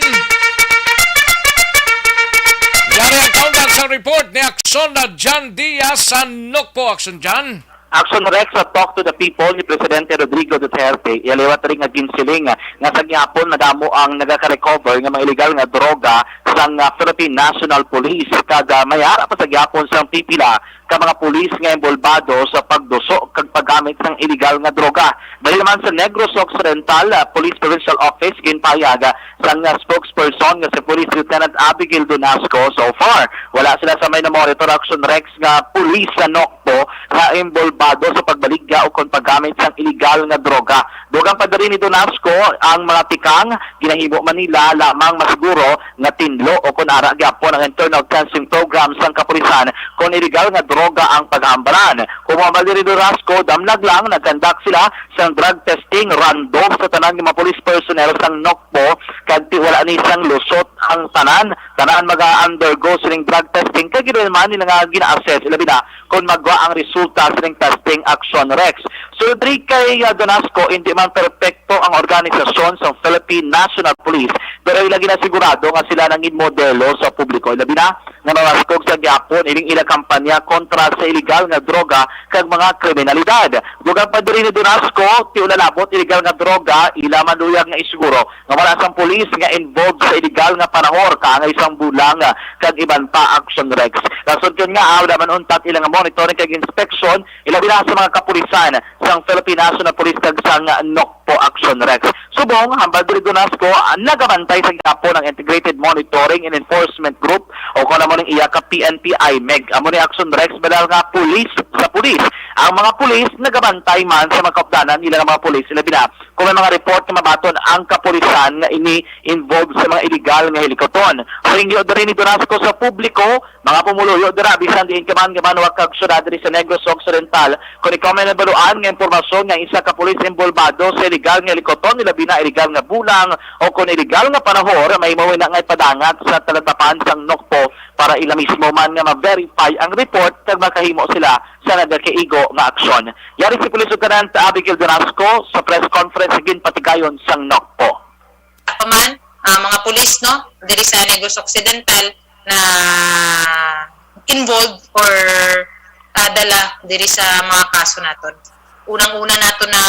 Yari ang countdown sa report ni Action na John Diaz sa Nukpo. Action John. Action Rex sa Talk to the People ni Presidente Rodrigo Duterte. Ialiwat rin nga ginsiling nga sa gyapon na damo ang nagaka-recover nga mga illegal nga droga sa Philippine National Police. Kada mayara pa sa gyapon sa pipila ka mga pulis nga involvado sa pagduso kag paggamit ng illegal nga droga. Dahil naman sa Negros Occidental Police Provincial Office ginpahayag sa spokesperson nga si Police Lieutenant Abigail Donasco. So far, wala sila sa may na-monitor Action Rex nga pulis sa Nokpo nga involvado sa pagbaligya o kung paggamit ng illegal nga droga. Dugang pa rin ni Donasco ang mga tikang ginahimo Manila lamang masiguro nga tinlo o kung ara gyapon ang internal fencing program sang kapulisan kung illegal nga droga ang paghambalan. Kung mamali rin Donasco, damlag lang nagkandak sila sa drug testing random sa tanan ng mga police personnel sang Nokpo kag wala ni sang lusot ang tanan maga-undergo sining drug testing kag naman nila nga gina-assess ilabi na kung magwa ang resulta sining testing Action Rex. So kay Donasco, hindi man perpekto ang organisasyon sa Philippine National Police pero ilagi na sigurado nga sila nangin modelo sa publiko. Ilabi na nga nawaskog sa gyapon ining ila kampanya kontra sa illegal nga droga kag mga kriminalidad. Dugang pa diri ni Donasco, ti ulalabot illegal nga droga ila manuyag nga isiguro nga wala sang pulis nga involved sa illegal nga panahor kaangay isang bulang kag iban pa Action Rex. Rason kun nga wala man untat ilang monitoring kag inspection ilabi na sa mga kapulisan sang Philippine National Police kag sang Nokpo Action Rex. Subong hambal diri Donasco nagabantay sa gyapon ng Integrated Monitoring and Enforcement Group o kung mo ning iya ka PNP IMEG. Amo ni Action Rex badal nga pulis sa pulis. Ang mga pulis nagabantay man sa mga kapdanan nila mga pulis ilabi na kung may mga report nga mabaton ang kapulisan nga ini involved sa mga illegal nga helikopter. Ring yo diri ni Donasco sa publiko, mga pumuluyo dira bisan diin kaman wa kag syudad diri sa Negros Occidental kung ikaw may nabaluan nga impormasyon nga isa ka pulis involvado sa illegal nga helikopter ilabi na illegal nga bulang o kung illegal nga panahor may mawin na nga ipadangat sa talatapan sang Nokpo para ila mismo man nga ma-verify ang report kag makahimo sila sa nagakaigo nga aksyon. Yari si Police Lieutenant Abigail Donasco sa press conference ginpatigayon sang Nokpo. Paman mga pulis no diri sa Negros Occidental na involved or dala diri sa mga kaso naton. Unang-una nato na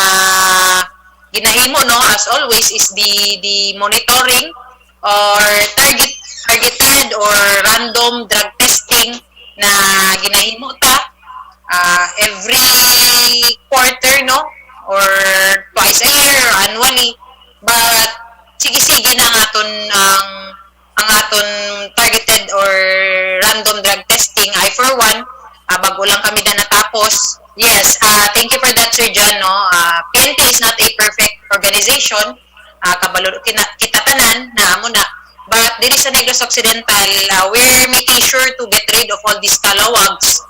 ginahimo no as always is the monitoring or targeted or random drug testing na ginahimo ta every quarter no or twice a year or annually, but sige-sige na ang aton targeted or random drug testing. I for one bago lang kami na natapos. Yes, thank you for that, Sir John. No? PNP is not a perfect organization. Kabalo kita tanan na amo na. But diri sa Negros Occidental, we're making sure to get rid of all these talawags.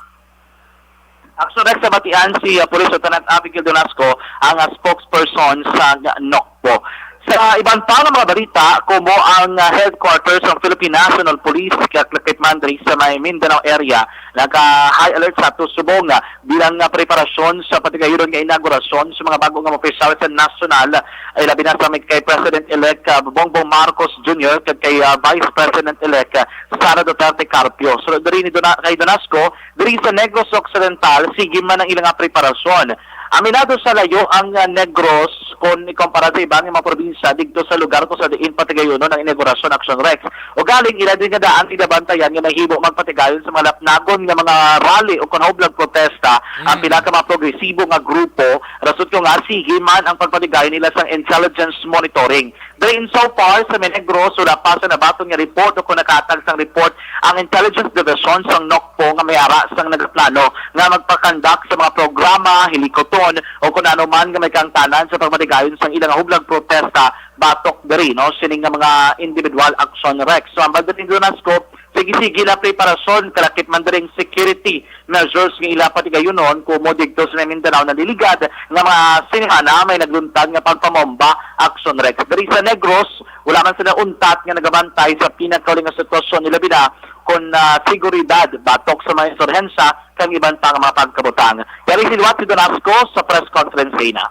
Action Rex sa batian si Police Lieutenant Abigail Donasco ang spokesperson sa Nokpo. Sa ibang pa ng mga balita, kumo ang headquarters ng Philippine National Police kaklikit mandri sa may Mindanao area naka-high alert sa tusubong bilang preparasyon sa patigayuron nga inaugurasyon sa mga bagong opisyal sa national ay labi na sa kay President-elect Bongbong Marcos Jr. kag kay Vice President-elect Sara Duterte Carpio. So diri ni kay Donasco, diri sa Negros Occidental sige man ang ilang preparasyon. Aminado sa layo ang Negros kung ikumpara sa ibang mga probinsya dito sa lugar kung sa diin patigayuno ng inaugurasyon Action Rex. O galing ila din nga daan inabantayan nga mahimo magpatigayon sa mga lapnagon nga mga rally o kunhoblag protesta ang pinaka mga progresibo nga grupo rasot ko nga sige man ang pagpatigayon nila sa intelligence monitoring. Dahil so far sa Negros wala pa sa nabaton nga report o kung nakatag sang report ang intelligence division sang NOCPO nga may ara sang nagplano nga magpakandak sa mga programa, hilikoton o kung ano man nga may kangtanan sa pagmatigayon sang ilang hublag protesta batok diri no sining nga mga individual action Rex. So ang bagdating doon na scope sige-sige na preparasyon kalakip man diring security measures ng ila patigayunon kumo dito sa Mindanao na diligad nga mga sinihana may nagluntad nga pagpamomba Action Rex. Diri sa Negros wala man sila untat nga nagabantay sa pinakauling nga sitwasyon nila bina kon seguridad batok sa mga insurhensya kang ibang pang mga pagkabutang. Kaya silwat si Donasco sa press conference na.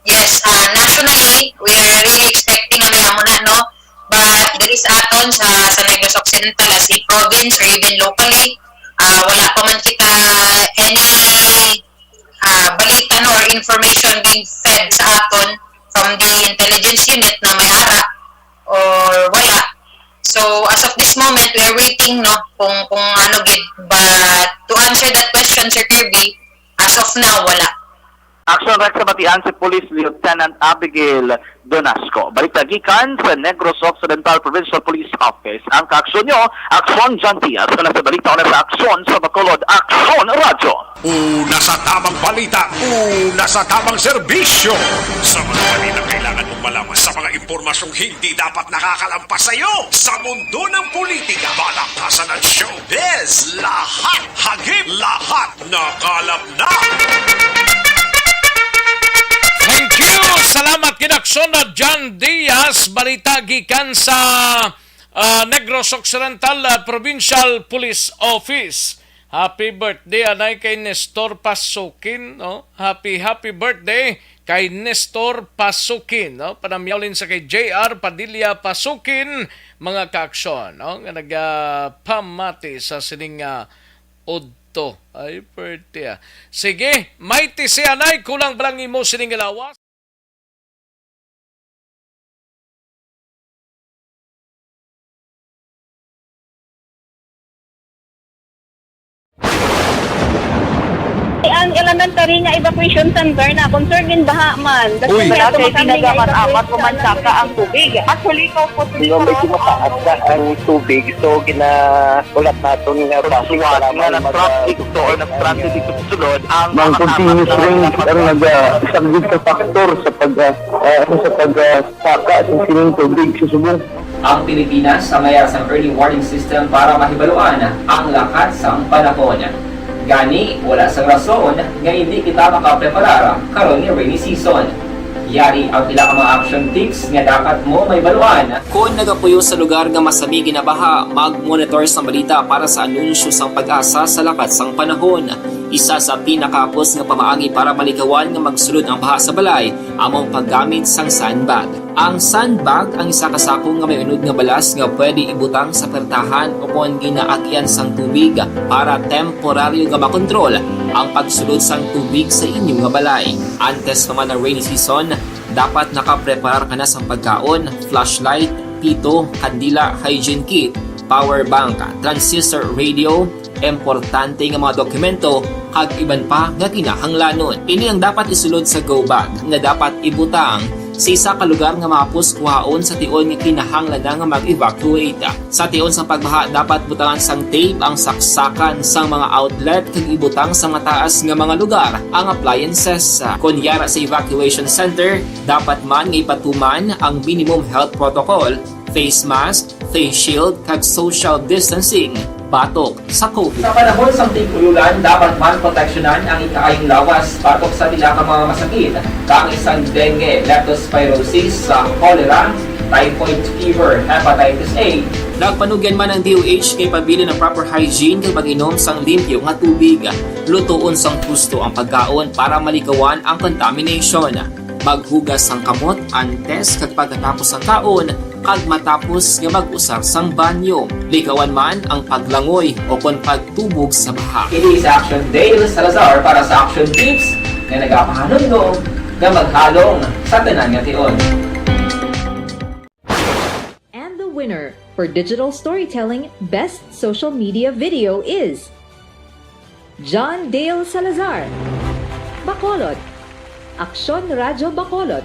Yes, nationally, we are really expecting ano yan muna, no? But there is aton sa Negros Occidental as a province or even locally, wala pa man kita any balitan or information being fed sa aton from the intelligence unit na may ara or wala. So as of this moment, we are waiting no kung ano gid. But to answer that question, Sir Kirby, as of now wala. Action Rex sa batian si Police Lieutenant Abigail Donasco. Balik gikan sa Negros Occidental Provincial Police Office. Ang kaaksyon nyo, Aksyon John Diaz. Kung nasa balita na sa Aksyon sa Bacolod, Aksyon Radyo. Una sa tamang balita, una sa tamang serbisyo. Sa mga balita kailangan mong malaman sa mga impormasyong hindi dapat nakakalampas sa iyo. Sa mundo ng politika, balakasan at showbiz, lahat hagip, lahat nakalap na. Thank you! Salamat kinaksyon na John Diaz. Balita gikan sa Negros Occidental Provincial Police Office. Happy birthday anay kay Nestor Pasukin, no? Happy birthday kay Nestor Pasukin, no? Panamyawlin sa kay JR Padilla Pasukin, mga kaaksyon, no? Nga nagpamati sa sining udto. Ay, birthday. Sige, may tisi anay, kulang balang imo sining lawas. Ang elementary nga evacuation center na concern din baha man. Uy, wala kay pinagamat-amat pumansaka ang tubig. Actually, po Yung medyo mataas na ang tubig, so ginaulat natin nga Pasuwat nga nag-traffic to or nag-traffic dito sa sulod ang ng continuous rain ang nag-subject sa factor sa pagsaka sa sining tubig sa subong. Ang Pilipinas sa mayroon sa early warning system para mahibaluan ang lakat sa panahon. Gani, wala sa rason nga hindi kita makapreparara karon ni rainy season. Yari ang pila ka mga action tips nga dapat mo may baluan. Kung nagapuyo sa lugar nga masabi ginabaha, mag-monitor sa balita para sa anunsyo sang pag-asa sa lakat sang panahon. Isa sa pinakapos nga pamaagi para malikawan nga magsulod ang baha sa balay, among paggamit sang sandbag. Ang sandbag ang isa kasakong nga may unod nga balas nga pwede ibutang sa pertahan upon ginaagyan sang tubig para temporaryo nga makontrol ang pagsulod sang tubig sa inyong nga balay. Antes naman ng rainy season, dapat nakapreparar ka na sa pagkaon, flashlight, pito, kandila, hygiene kit, power bank, transistor radio, importante nga mga dokumento, kag iban pa nga kinahanglanon. Ini ang dapat isulod sa go bag nga dapat ibutang sa isa ka lugar nga mapos kuhaon sa tion nga kinahanglan nga mag-evacuate. Sa tion sa pagbaha dapat butangan sang tape ang saksakan sang mga outlet kag ibutang sa mataas nga mga lugar ang appliances. Kunyara sa evacuation center, dapat man nga ipatuman ang minimum health protocol, face mask, face shield kag social distancing batok sa COVID. Sa panahon sa tigululan, dapat man proteksyonan ang ikaayong lawas batok sa nila ka mga masakit. Kang isang dengue, leptospirosis, cholera, typhoid fever, hepatitis A. Nagpanugyan man ang DOH kay pabili ng proper hygiene kay pag-inom sang limpyo nga tubig. Lutuon sang gusto ang pagkaon para malikawan ang contamination. Maghugas sang kamot antes kag pagkatapos ang kaon kag matapos nga mag-usar sang banyo. Likawan man ang paglangoy o kon pagtubog sa baha. It is Action Dale Salazar para sa Action Tips nga nagapahanundong nga maghalong sa tanan nga tion. And the winner for Digital Storytelling Best Social Media Video is John Dale Salazar, Bacolod, Aksyon Radyo Bacolod,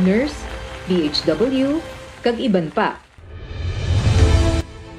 Nurse, DHW, kag iban pa.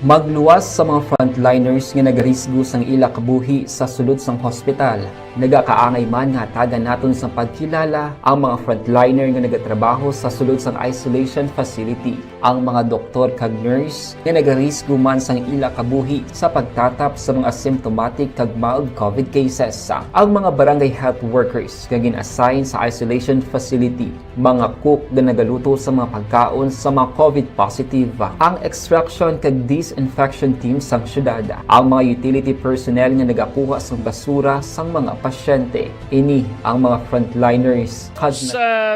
Magluwas sa mga frontliners nga nagarisgo sang ila kabuhi sa sulod sang hospital. Nagakaangay man nga tagan naton sa pagkilala ang mga frontliner nga nagatrabaho sa sulod sang isolation facility. Ang mga doktor kag nurse nga nagarisgo man sang ila kabuhi sa pagtatap sa mga asymptomatic kag mild COVID cases. Ang mga barangay health workers nga gin-assign sa isolation facility, mga cook nga nagaluto sa mga pagkaon sa mga COVID positive. Ang extraction kag disinfection team sang syudad, ang mga utility personnel nga nagakuha sang basura sang mga pasyente. Ini ang mga frontliners.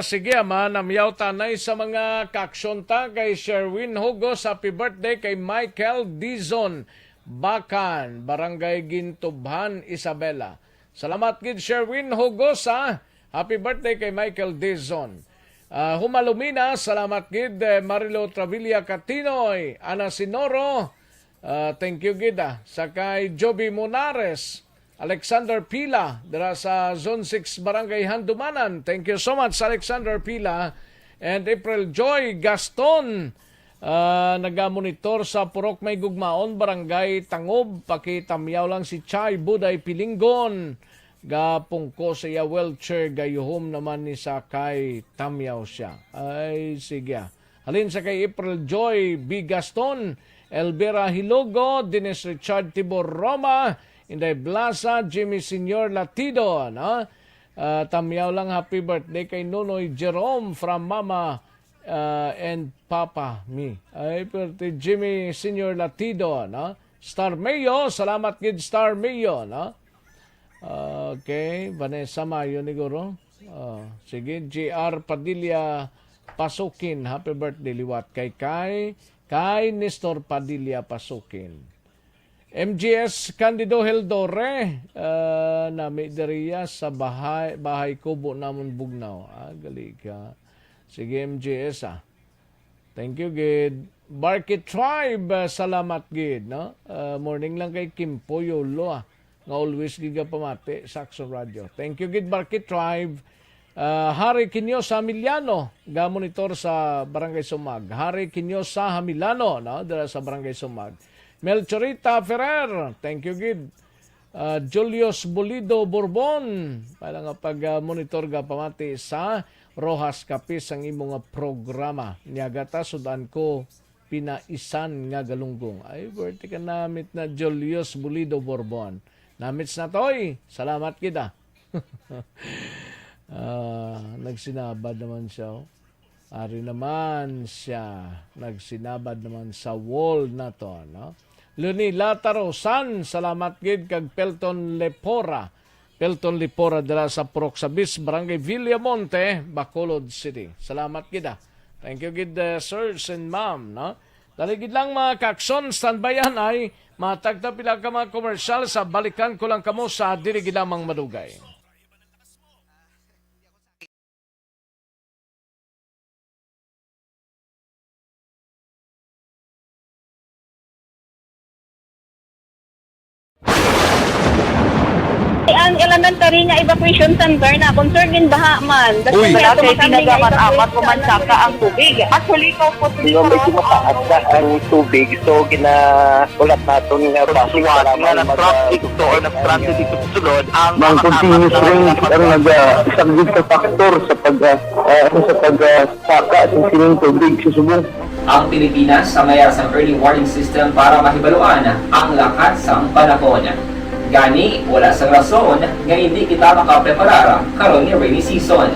Sige ama, namyaw tanay sa mga kaksyonta kay Sherwin Hugos. Happy birthday kay Michael Dizon Bakan, Barangay Gintubhan, Isabela. Salamat gid Sherwin Hugos ha. Happy birthday kay Michael Dizon. Humalumina, salamat gid Marilo Travilla Catinoy, Ana Sinoro. Thank you gid Sakay Joby Monares, Alexander Pila dira sa Zone 6 Barangay Handumanan. Thank you so much Alexander Pila. And April Joy Gaston, nagamonitor sa Purok May Gugmaon, Barangay Tangob. Pakitamyaw lang si Chay Buday Pilingon. Gapungko sa iya wheelchair, gayuhom naman ni Sakay tamyaw siya. Ay sige. Halin sa kay April Joy B. Gaston, Elvira Hilogo, Dennis Richard Tibor Roma, Inday Blasa, Jimmy Senior Latido, no? Tamyaw lang happy birthday kay Nonoy Jerome from Mama and Papa me. Ay, birthday Jimmy Senior Latido, no? Star Mayo, salamat gid Star Mayo, no? Okay, Vanessa Mayo ni Guro. Sige, JR Padilla Pasukin, happy birthday liwat kay Nestor Padilla Pasukin. MGS Candido Heldore, nami diriya sa bahay kubo namon Bugnaw. Gali ka. Sige MGS Thank you gid. Barkit Tribe, salamat gid, no? Morning lang kay Kimpo Yolo nga always gid pamati sa Action Radio. Thank you gid Barkit Tribe. Hari Kinyosa Hamiliano, ga-monitor sa Barangay Sumag. Hari Kinyosa Hamiliano, no? Dira sa Barangay Sumag. Melchorita Ferrer, thank you gid. Julius Bolido Bourbon, para nga pag-monitor ga pamati sa Rojas Kapis ang imong programa. Niyagata sudan ko pinaisan nga galunggong. Ay, birthday ka namit na Julius Bolido Bourbon. Namits na toy. Salamat kita. Nagsinabad naman siya. Ari naman siya. Nagsinabad naman sa wall na to, no? Lunila Tarosan, salamat gid kag Pelton Lepora. Pelton Lepora dala sa Proxabis, Barangay Villamonte, Bacolod City. Salamat gid. Thank you gid sirs and ma'am, no? Daligid lang mga kakson, standbyan ay matagta pila ka mga komersyal sa balikan ko lang kamo sa diri gid lamang madugay. Ang elementary nga evacuation center na concern din baha man. Uy, kaya pinagamat-amat pumansaka ang tubig. Actually, ko po Medyo mataas na ang tubig. So, ginaulat natin nga pasuwat nga ng traffic to or nag-traffic dito sa sulod ang Mang continuous rin ang isang sa factor sa pagsaka at sining tubig sa subong. Ang Pilipinas sa mayas ng early warning system para mahibaluan ang lakas ng panahon. Gani, wala sa rason nga hindi kita makapreparara karon ni rainy season.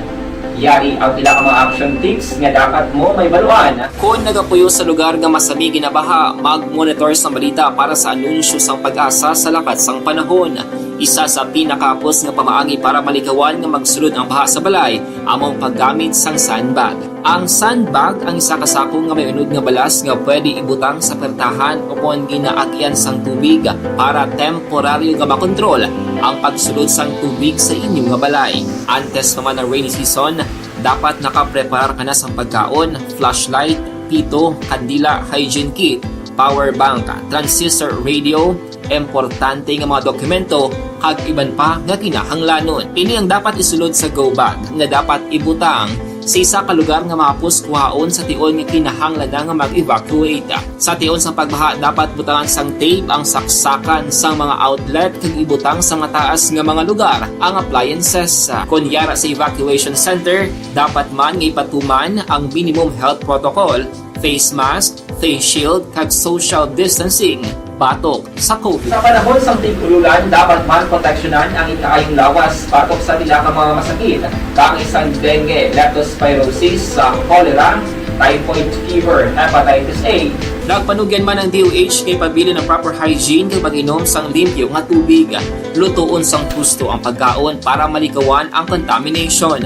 Yari ang pila ka mga action tips nga dapat mo may baluan. Kung nagapuyo sa lugar nga masabi ginabaha, mag-monitor sa balita para sa anunsyo sang pag-asa sa lakat sang panahon. Isa sa pinakapos nga pamaagi para malikawan nga magsulod ang baha sa balay, among paggamit sang sandbag. Ang sandbag ang isa kasakong nga may unod nga balas nga pwede ibutang sa pertahan o kung ginaagyan sang tubig para temporaryo nga makontrol ang pagsulod sang tubig sa inyong nga balay. Antes naman ng rainy season, dapat nakaprepare ka na sang pagkaon, flashlight, pito, kandila, hygiene kit, power bank, transistor radio, importante nga mga dokumento kag iban pa nga kinahanglanon. Ini ang dapat isulod sa go bag nga dapat ibutang sa isa ka lugar nga mapus kuhaon sa tion nga kinahanglan nga mag-evacuate. Sa tion sa pagbaha dapat butangan sang tape ang saksakan sang mga outlet kag ibutang sa mataas nga mga lugar ang appliances. Kunyara sa evacuation center, dapat man nga ipatuman ang minimum health protocol, face mask, face shield kag social distancing batok sa COVID. Sa panahon sa tig-ululan, dapat man proteksyonan ang ikaayong lawas batok sa tila ka mga masakit, kang isang dengue, leptospirosis, cholera, typhoid fever, hepatitis A. Nagpanugyan man ang DOH kay pabili ng proper hygiene kay pag-inom sang limpyo nga tubig. Lutuon sang husto ang pagkaon para malikawan ang contamination.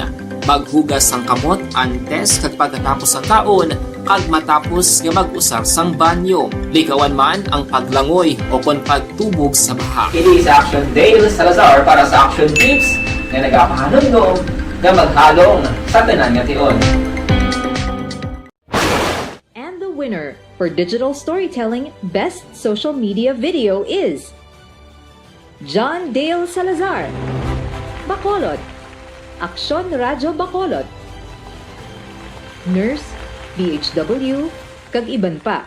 Maghugas sang kamot antes kag pagkatapos ang kaon kag matapos nga mag-usar sang banyo. Likawan man ang paglangoy o kon pagtubog sa baha. Kini sa Action Dale Salazar para sa Action Tips na nagapahanundong nga maghalong sa tanan nga tion. And the winner for Digital Storytelling Best Social Media Video is John Dale Salazar, Bacolod, Aksyon Radyo Bacolod, Nurse, DHW, kag iban pa.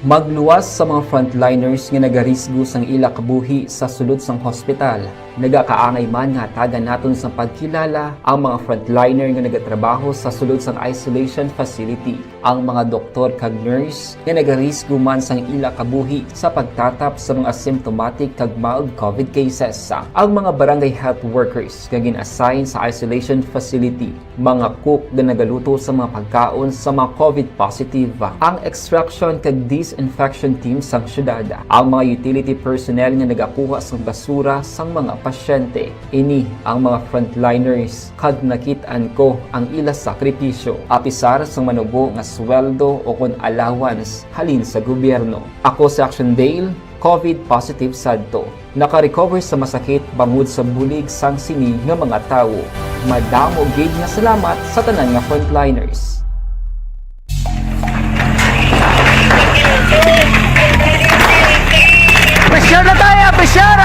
Magluwas sa mga frontliners nga nagarisgo sang ila kabuhi sa sulod sang hospital. Nagakaangay man nga tagan naton sa pagkilala ang mga frontliner nga nagatrabaho sa sulod sang isolation facility. Ang mga doktor kag nurse nga nagarisgo man sang ila kabuhi sa pagtatap sa mga asymptomatic kag mild COVID cases. Ang mga barangay health workers nga gin-assign sa isolation facility, mga cook nga nagaluto sa mga pagkaon sa mga COVID positive. Ang extraction kag disinfection team sang syudad, ang mga utility personnel nga nagakuha sang basura sang mga pasyente. Ini ang mga frontliners kag nakit-an ko ang ila sakripisyo apisar sang manubo nga sweldo o kon allowance halin sa gobyerno. Ako sa Action Dale, COVID positive sadto. Naka-recover sa masakit bangod sa bulig sang sini nga mga tawo. Madamo gid nga salamat sa tanan nga frontliners. Pressure na tayo! Pressure!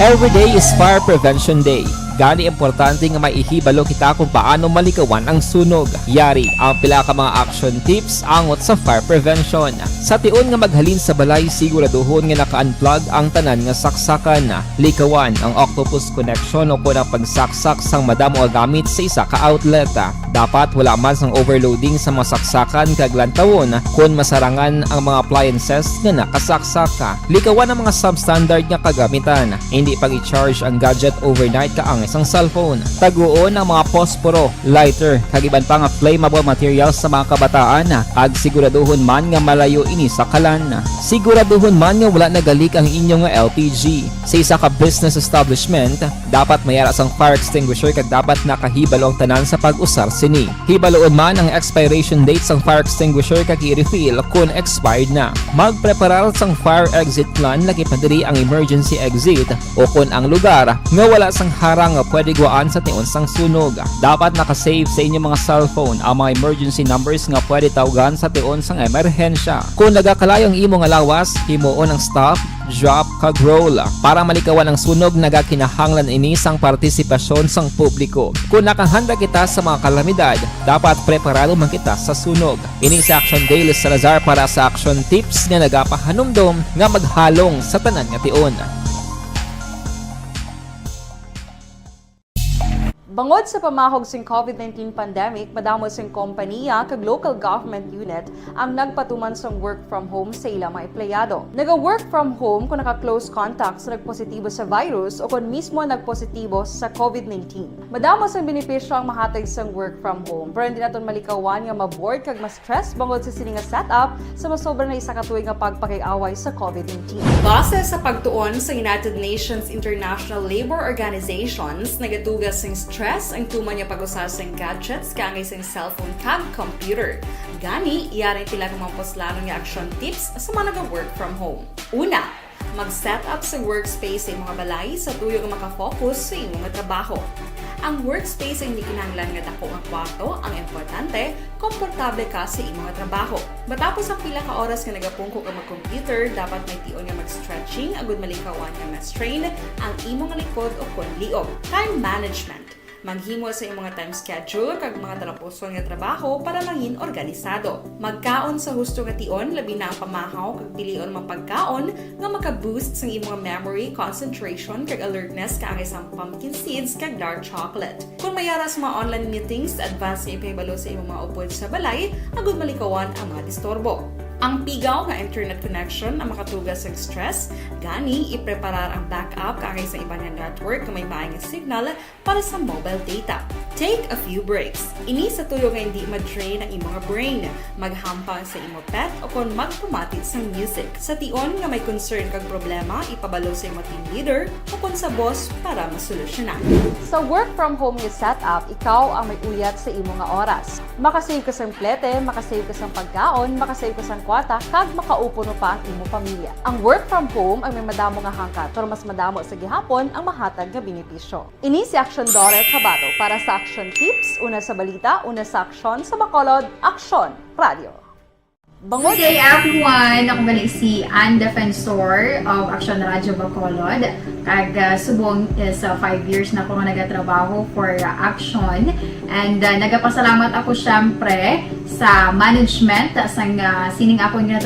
Every day is Fire Prevention Day. Gani importante nga maihibalo kita kung paano malikawan ang sunog. Yari ang pila ka mga action tips angot sa fire prevention. Sa tion nga maghalin sa balay, siguraduhon nga naka-unplug ang tanan nga saksakan. Likawan ang octopus connection o kung ang pagsaksak sang madamo nga gamit sa isa ka outlet. Dapat wala man sang overloading sa mga saksakan kag lantawon kung masarangan ang mga appliances nga nakasaksaka. Likawan ang mga substandard nga kagamitan. Hindi pag i-charge ang gadget overnight kaang isang cellphone. Taguon ang mga posporo, lighter, kag iban pa nga flammable materials sa mga kabataan. Ag siguraduhon man nga malayo ini sa kalan. Siguraduhon man nga wala nagalik ang inyong LPG. Sa isa ka business establishment, dapat mayara sang fire extinguisher kag dapat nakahibalo ang tanan sa pag-usar sini. Hibaloon man ang expiration date sang fire extinguisher kag i-refill kung expired na. Magpreparar sang fire exit plan lagi pa diri ang emergency exit o kung ang lugar nga wala sang harang nga pwede guaan sa tion sang sunog. Dapat nakasave sa inyong mga cellphone ang mga emergency numbers nga pwede tawagan sa tion sang emerhensya. Kung nagakalayo ang imong lawas, himuon ang stop, drop kag roll para malikawan ang sunog. Nagakinahanglan ini sang partisipasyon sang publiko. Kung nakahanda kita sa mga kalamidad, dapat preparado man kita sa sunog. Ini sa Action Dale Salazar para sa Action Tips nga nagapahanumdom nga maghalong sa tanan nga tion. Bangod sa pamahog sing COVID-19 pandemic, madamo sing kompanya kag local government unit ang nagpatuman sang work from home sa ilang mga empleyado. Naga-work from home kung naka-close contact sa nagpositibo sa virus o kung mismo nagpositibo sa COVID-19. Madamo sang benepisyo ang mahatag sang work from home, pero hindi naton malikawan nga ma-bored kag ma-stress bangod sa sini nga setup sa masobra na isa ka tuig nga pagpakiaway sa COVID-19. Base sa pagtuon sa United Nations International Labour Organizations, nagatugas sing stress ang tuman niya pag-usas ng gadgets kangay sa cellphone kag computer. Gani, iyaring tila ng mga poslano nga action tips sa mga nag-work from home. Una, mag-set up sa workspace sa mga balay sa tuyo nga makafocus sa imong trabaho. Ang workspace ay hindi kinahanglan nga dako ang kwarto, ang importante, komportable ka sa imong trabaho. Matapos ang pila ka oras nga nagapungko ka mag-computer, dapat may tion nga mag-stretching agud malikawan nga ma-strain ang imong likod o kon liog. Time management. Maghimo sa imong time schedule kag mga tarapuson nga trabaho para mangin organisado. Magkaon sa husto nga tion, labi na ang pamahaw kag pilion mang pagkaon nga maka-boost sa imong memory, concentration kag alertness kaangay sang pumpkin seeds kag dark chocolate. Kung mayaras mga online meetings, advance nga ipahibalo sa imong mga upod sa balay, agud malikawan ang mga disturbo. Ang pigaw nga internet connection ang makatugas sa stress, gani ipreparar ang backup kaangay sa iba nga network nga may maayong signal para sa mobile data. Take a few breaks. Ini sa tuyo nga hindi ma-drain ang imong brain, maghampang sa imong pet o kon magpumatit sa music. Sa tion nga may concern kag problema, ipabalo sa imong team leader o kon sa boss para masolusyonan. Sa work from home nga setup, ikaw ang may uyat sa imong nga oras. Makasave ka sa plete, makasave ka sa pagkaon, makasave ka sa kwata, kag makaupo no pa ang imong pamilya. Ang work from home ay may madamo nga hangkat, pero mas madamo sa gihapon ang mahatag nga benepisyo. Ini si Action Dore Cabato para sa Action Tips, una sa balita, una sa aksyon sa Bacolod, Action Radio. Good day everyone! Ako gali si Ann Defensor of Action Radio Bacolod. Kag subong is 5 years na ako nga nagatrabaho for Action. And nagapasalamat ako syempre sa management sang sining ako nga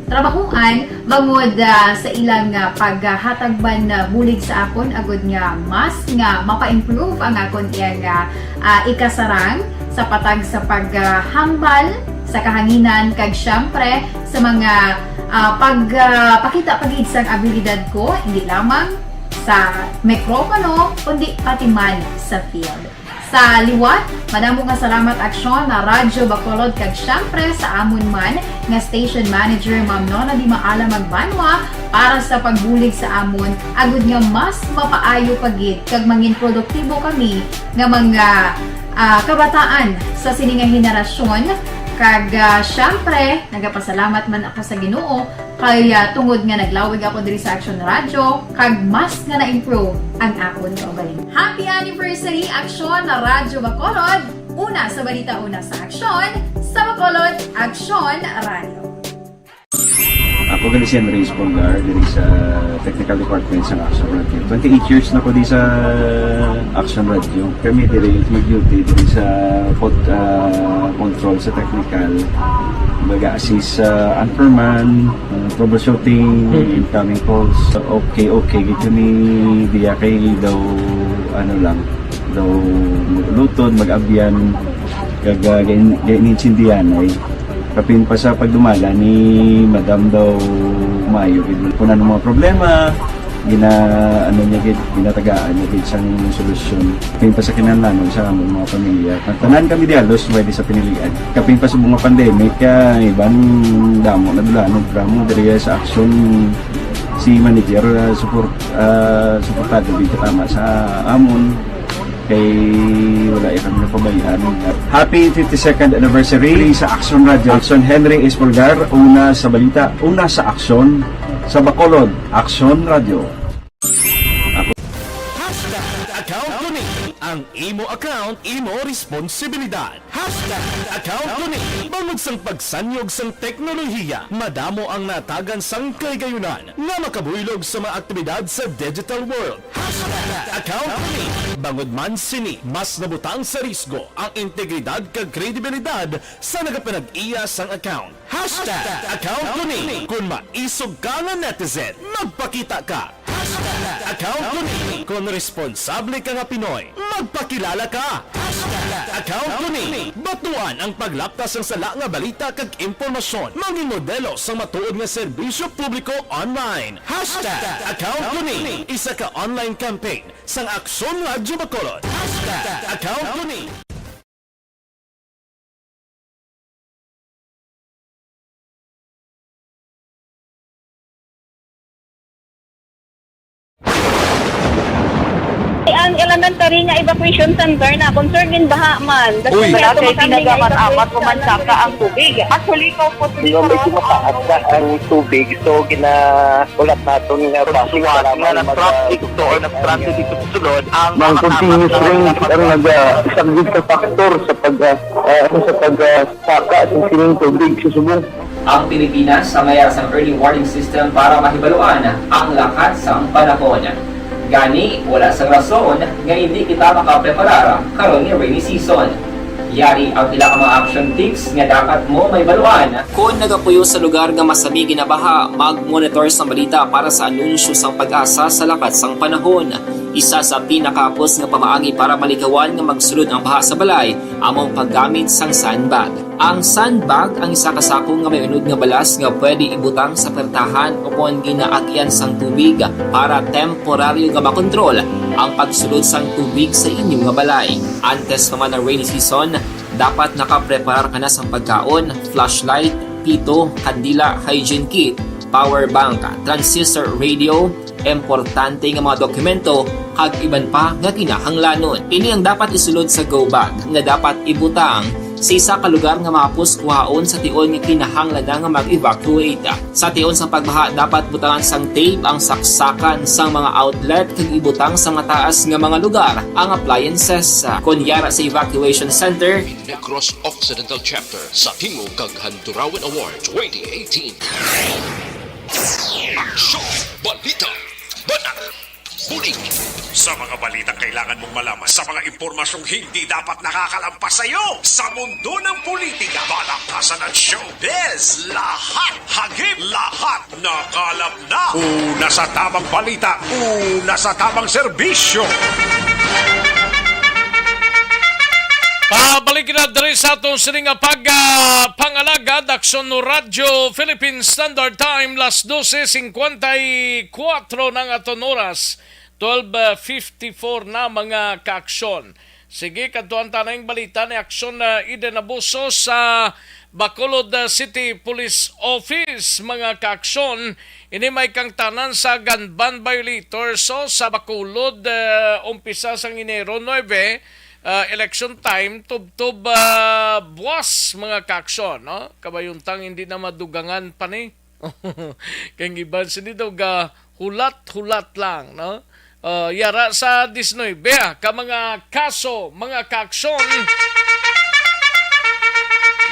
trabahuan bangod sa ilang paghatagban na bulig sa akon agud nga mas nga mapa-improve ang akon iyang ikasarang sa patag sa paghambal sa kahanginan kag syempre sa mga pagpakita pagid sang abilidad ko hindi lamang sa mikropono kundi pati man sa field. Sa liwat, madamo nga salamat Aksyon na Radyo Bacolod kag syempre sa amon man nga station manager Ma'am Nona Di Maala Magbanwa para sa pagbulig sa amon agud nga mas mapaayo pagid kag mangin produktibo kami nga mga kabataan sa sining nga henerasyon. Kag syempre, nagapasalamat man ako sa Ginoo kay tungod nga naglawig ako diri sa Action Radio kag mas nga na-improve ang akon kaugalingon. Happy anniversary Action na Radyo Bacolod! Una sa balita, una sa aksyon sa Bacolod, Action Radio. Ako gali si Enrique Polgar diri sa Technical Department sa Action Radio. 28 years na ko di sa Action Radio. Kami diri mag-duty diri sa control sa technical. Mag-assist sa anchorman, troubleshooting, incoming calls. Okay. Gito ni diya kay daw daw lutod, mag-abyan, ganinsindihan ay kapin pa sa pagdumala ni Madam daw Mayo kung ano mga problema ginatagaan niya isang solusyon kapin pa sa kinahanglan sa among mga pamilya tanan kami dialos pwede sa pinilian kapin pa sa mga pandemic ibang damo na dulanog drama diri sa aksyon si manager suportado din katama sa amon kay wala kami napabayaan. Happy 52nd anniversary sa Action Radio. Action Henry Espolgar, una sa balita, una sa aksyon sa Bacolod, Action Radio. Account ko ni ang imo account, imo responsibilidad. Account ko ni bangod sang pagsanyog sang teknolohiya, madamo ang natagan sang kaygayunan nga makabuylog sa mga aktibidad sa digital world. Account ko ni bangod man sini mas nabutang sa risgo ang integridad kag kredibilidad sa nagapanag-iya sang account. Account ko ni kung maisog ka nga netizen, magpakita ka. Account ko ni. Kung responsable ka nga Pinoy, magpakilala ka. Account ko ni. Batuan ang paglaptas ng sala nga balita kag impormasyon. Mangin modelo sa matuod nga serbisyo publiko online. Account ko ni. Isa ka online campaign sang Aksyon Radyo Bacolod. Account ko ni. Ang elementary nga evacuation center na concerned din baha man. Uy, kaya kaya pinagaman-amat pumansaka ang tubig. Actually, ko po Medyo mataas na ang tubig, so ginaulat natin nga pasiwala nga ng traffic to or nag-traffic dito sa sulod ang mga continuous rain ang isang good factor sa pagsaka ng sining tubig sa subong. Ang Pilipinas sa mayroon sa early warning system para mahibaluan ang lakat sa panahon. Gani, wala sa rason nga hindi kita makapreparara karon ni rainy season. Yari ang pila ka mga action tips nga dapat mo may baluan. Kung nagapuyo sa lugar nga masabi ginabaha, mag-monitor sa balita para sa anunsyo sang pag-asa sa lakat sang panahon. Isa sa pinakapos nga pamaagi para malikawan nga magsulod ang baha sa balay, among paggamit sang sandbag. Ang sandbag ang isa ka sako nga may unod nga balas nga pwede ibutang sa pertahan upon ginaagyan sang tubig para temporaryo nga makontrol ang pagsulod sang tubig sa inyong nga balay. Antes naman ng rainy season, dapat nakapreparar ka na sang pagkaon, flashlight, pito, kandila, hygiene kit, power bank, transistor radio, importante nga mga dokumento kag iban pa nga kinahanglanon. Ini ang dapat isulod sa go bag nga dapat ibutang sa isa ka lugar nga mapus kuhaon sa tion nga kinahanglan nga mag-evacuate. Sa tion sa pagbaha dapat butangan sang tape ang saksakan sang mga outlet kag ibutang sa mataas nga mga lugar ang appliances. Kunyara sa evacuation center, Negros Occidental Chapter sa Tingog kag Handurawan Award 2018. Aksyon! Balita! Banat! Huling! Sa mga balita kailangan mong malaman, sa mga impormasyong hindi dapat nakakalampas sa iyo, sa mundo ng politika, balakasan at showbiz, lahat hagip, lahat nakalap na. Una sa tamang balita, una sa tamang serbisyo. Pabalik na diri sa atong sining pangalagad Aksyon no Radyo Philippine Standard Time las 12:54 ng aton oras 12:54 na mga kaaksyon. Sige, kadtuan tanang balita ni Aksyon na Eden Abuso sa Bacolod City Police Office. Mga kaaksyon, ini may kang tanan sa gun ban violator. So sa Bacolod, umpisa sa Enero 9, election time, tub-tub buwas mga kaaksyon. No? Kabayuntang hindi na madugangan pa ni. Kaya iban sini daw hulat-hulat lang. No? Yara sa 19 ka mga kaso, mga kaaksyon.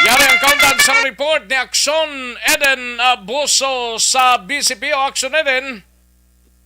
Yari ang countdown sa report ni Aksyon Eden Abuso sa BCP o Aksyon Eden.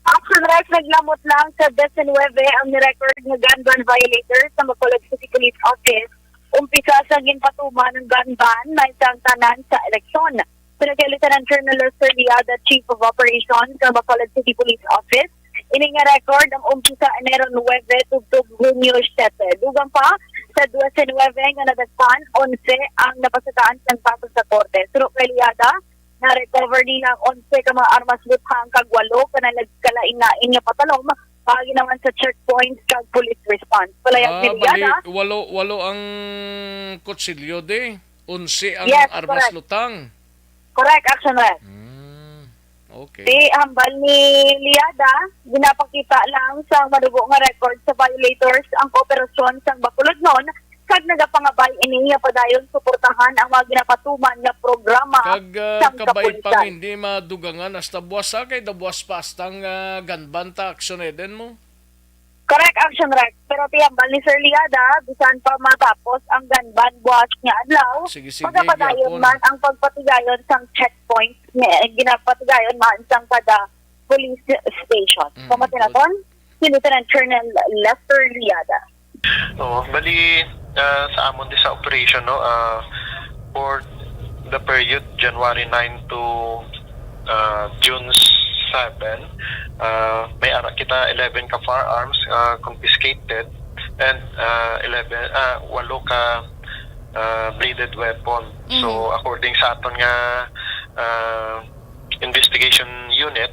Action Rex naglamot lang sa 19 ang nirecord ng gun ban violator sa Bacolod City Police Office. Umpisa sa ginpatuman ng gun ban na isang tanan sa eleksyon. Pinagay Lieutenant Colonel Lester Liada, Chief of Operations sa Bacolod City Police Office. Ini nga record ang umpisa Enero 9 tugtog Hunyo 7. Dugang pa sa 19 nga nadagpan 11 ang napasataan ng kaso sa korte. Pero kay Liada, na-recover nila 11 ka mga armas buthang kag 8 kanalagkalain nga patalom pagi naman sa checkpoints kag police response. Palayag ni Liada. Walo ang kutsilyo de. 11 ang Yes, armas correct. lutang. Correct, Action Rex. Okay. Si hambal ni Liada, ginapakita lang sa madugo nga record sa violators ang kooperasyon sa Bacolod noon kag nagapangabay ini nga padayon suportahan ang mga ginapatuman nga programa Kag sang kabay kapulisan. pang hindi madugangan hasta buwas kay dabuwas pastang ganbanta Aksyon Eden mo. Correct, Action Rex. Pero tiyambal ni Sir Liada, bisan pa matapos ang ganban buwas nga adlaw, Sige, pagkapadayon gyapon. man ang pagpatigayon sang checkpoint ginapatigayon man sang kada police station. Pamatinaton, si Lieutenant Colonel Lester Liada. So, bali sa amon din sa operation for the period January 9 to June May ara kita 11 ka firearms confiscated and 8 ka bladed weapon. So according sa aton nga investigation unit,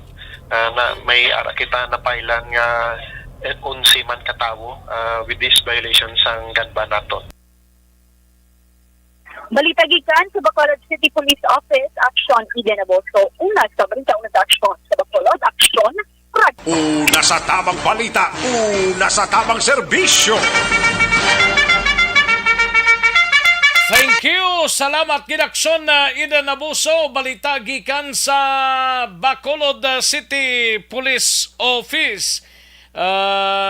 na may ara kita na pailan nga 11 man katawo with this violation sang gun ban naton. Balita gikan sa Bacolod City Police Office, Aksyon Eden Aboso. Una sa balita, una sa aksyon sa Bacolod, Aksyon Una sa tamang balita, una sa tamang serbisyo. Thank you. Salamat ginaksyon na Eden Abuso. Balita gikan sa Bacolod City Police Office.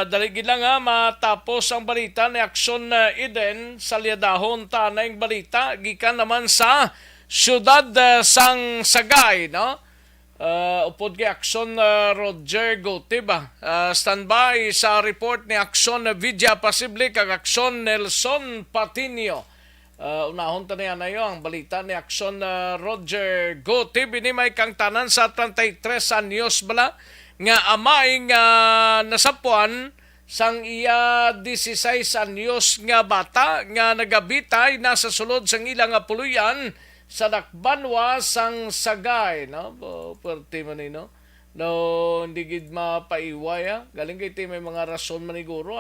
Daligid lang matapos ang balita ni Aksyon Eden sa liadahon tanay balita gikan naman sa siyudad sang Sagay, no? Upod kay Aksyon Roger Gotiba. Standby sa report ni Aksyon Vidya Pasible kag Aksyon Nelson Patinio. Unahon ta niya na ang balita ni Aksyon Roger Gotib. Ini may kang tanan sa 33 anyos bala nga amay nga nasapuan sang iya 16 anyos nga bata nga nagabitay nasa sulod sang ilang nga puluyan sa Dakbanwa sang Sagay, no? Perti man no. No, hindi gid mapaiway galing kay may mga rason maniguro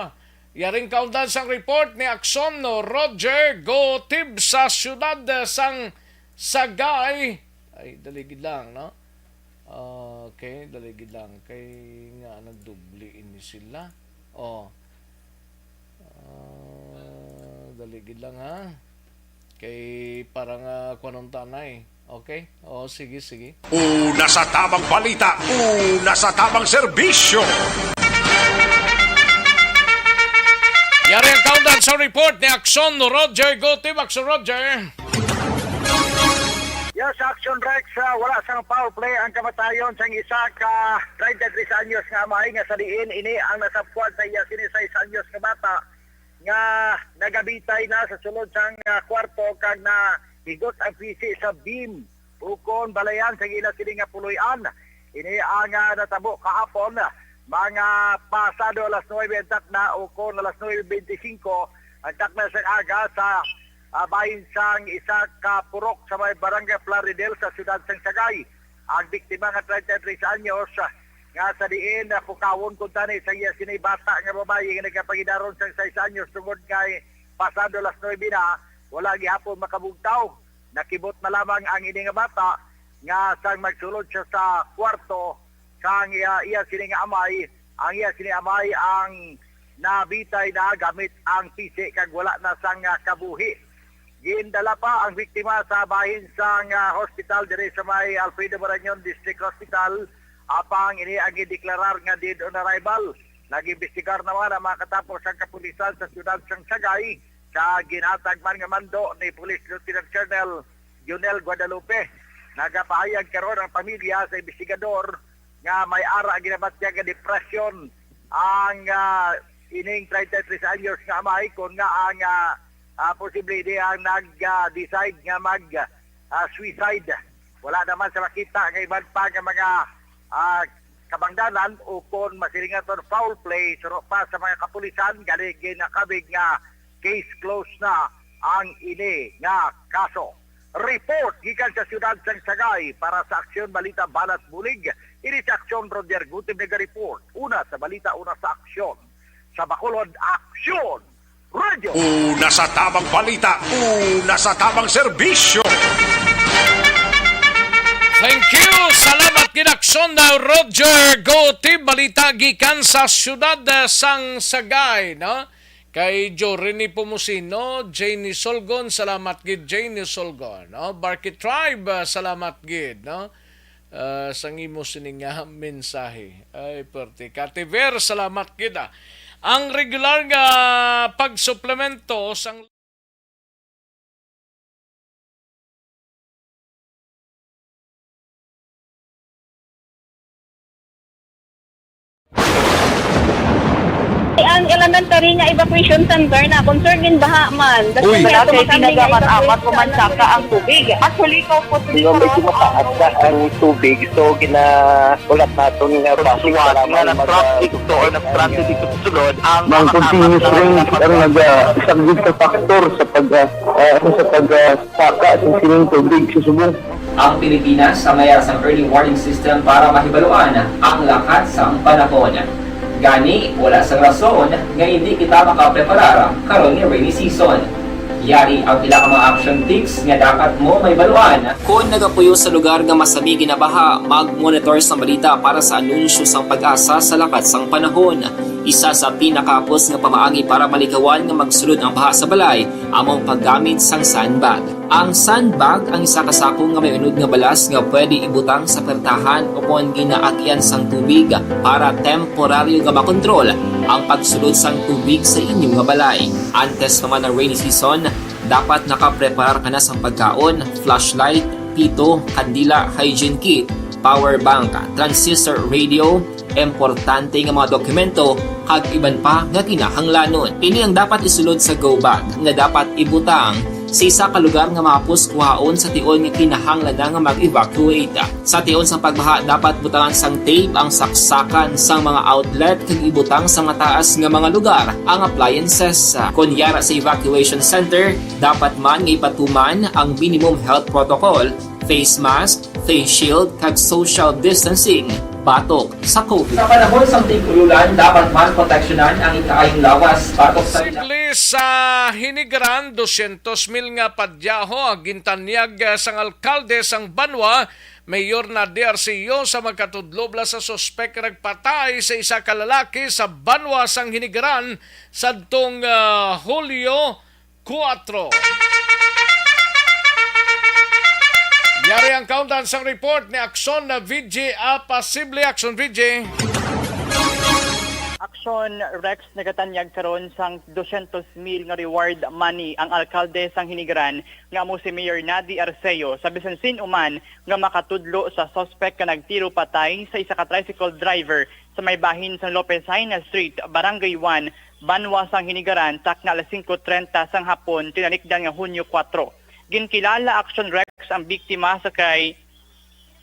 Yaring kauntan sang report ni Aksyon Roger Gotib sa siyudad sang Sagay. Ay, daligid lang, no? Okay, daligid lang. Kay nga nagdubli ini sila. Daligid lang Kay parang kunong tanay. Okay? Sige. Una sa tamang balita, una sa tamang serbisyo. Yari ang kauntan sa report ni Aksyon Roger Gotib. Aksyon Roger. Yes, Action Rex, wala sang foul play ang kamatayon sang isa ka 33 anyos nga amay nga sa diin ini ang nasapuan sa iya 16 anyos nga bata nga nagabitay na sa sulod sang kwarto kag na higot ang pisi sa beam ukon balayan sa ila sini nga puloy-an. Ini ang natabo kahapon mga pasado alas 9 tak na ukon alas 9:25 ang tak na sa aga sa bahin sang isa ka purok sa may barangay Plaridel sa siyudad sang Sagay. Ang biktima nga 33 anyos nga sa diin na pukawon kung tani sa iya sini bata nga babae nga nagkapagidaron sang 6 anyos tungod kay pasado alas 9 na wala gihapon makabugtaw. Nakibot na lamang ang ini nga bata nga sang magsulod siya sa kwarto sang iya sini nga amay. Ang iya sini amay ang nabitay na gamit ang pisi kag wala na sang kabuhi. Gindala pa ang biktima sa bahin sang hospital diri sa may Alfredo Marañon District Hospital. Apang ini ang gideklarar nga dead on arrival. Nag-imbestigar naman ang makatapos ang kapulisan sa siyudad sang Sagay sa ginatag man nga mando ni Police Lieutenant Colonel Junel Guadalupe. Nagapahayag karon ang pamilya sa investigador nga may ara ginabatya nga depression ang ining 33 anyos nga amay kon nga ang posible ang nag-decide nga mag-suicide. Wala naman sa makita nga iban pa nga mga kabangdanan o kung masilingaton foul play suro pa sa mga kapulisan galing ginakabig nga case closed na ang ini nga kaso. Report gikan sa siyudad sang Sagay para sa Aksyon Balita Balat Bulig. Ini sa Aksyon Roger Gutib nga report. Una sa balita, una sa aksyon. Sa Bacolod, Aksyon Radio. Una sa tamang balita, una sa tamang serbisyo. Thank you. Salamat ginaksyon na Roger Gotib. Balita gikan sa siyudad sang Sagay, no? Kay Jorini Pumusino, Janie Solgon, salamat gid Janie Solgon, no? Barkit Tribe, salamat gid, no? Sang imo sining mensahe. Ay perti. Kativer, salamat gid. Ang regular nga pagsuplemento sang ang elementary nga evacuation center na concern din baha man. Uy, kaya kay ginagamat-amat kumansaka ang tubig. Actually, ko po Hindi medyo mataas na ang tubig. So, ulat natin nga pasiwala nga ng traffic to or ng traffic dito sa sulod. Ang continuous rain ang nag-isang sa factor sa pagsaka sa sining tubig sa subong. Ang Pilipinas sa mayas ng early warning system para mahibaluan ang lakas ng panahon. Gani, wala sa rason nga hindi kita makapreparar karon ni rainy season. Yari ang pila ka mga action tips nga dapat mo may baluan. Kung nagapuyo sa lugar nga masabi ginabaha, mag-monitor sa balita para sa anunsyo sang pag-asa sa lakas ng panahon. Isa sa pinakapos nga pamaagi para malikawan nga magsulod ang baha sa balay, among paggamit sang sandbag. Ang sandbag ang isa kasakong nga may unod nga balas nga pwede ibutang sa pertahan upon ginaagyan sang tubig para temporaryo nga makontrol ang pagsulod sang tubig sa inyong nga balay. Antes naman ng rainy season, dapat nakapreparar ka na sang pagkaon, flashlight, pito, kandila, hygiene kit, power bank, transistor radio, importante nga mga dokumento kag iban pa nga kinahanglanon. Ini ang dapat isulod sa go bag nga dapat ibutang sa isa ka lugar nga mapus kuhaon sa tion nga kinahanglan nga mag-evacuate. Sa tion sang pagbaha dapat butangan sang tape ang saksakan sang mga outlet kag ibutang sa mataas nga mga lugar ang appliances. Kunyara sa evacuation center, dapat man nga ipatuman ang minimum health protocol, face mask, face shield kag social distancing batok sa COVID. Sa panahon sa tig-ululan, dapat man proteksyonan ang ikaayong lawas batok sa Simple sa Hinigaran, 200,000 nga padyaho ang gintanyag sang alkalde sang Banwa, Mayor na DRCO sa magkatudlobla sa sospek nagpatay sa isa ka lalaki sa Banwa sang Hinigaran sadtong Hulyo 4. Yari ang countdown sa report ni Akson na VJ Apasible. Akson VJ. Action Rex nagatanyag karon sang 200,000 nga reward money ang alkalde sang Hinigaran nga mo si Mayor Nadi Arceo sa bisan sin uman nga makatudlo sa suspect nga nagtiro patay sa isa ka tricycle driver sa may bahin sa Lopez Haina Street, Barangay 1, Banwa sang Hinigaran takna alas 5:30 sang hapon tinalikdan nga Hunyo 4. Ginkilala Action Rex ang biktima sa kay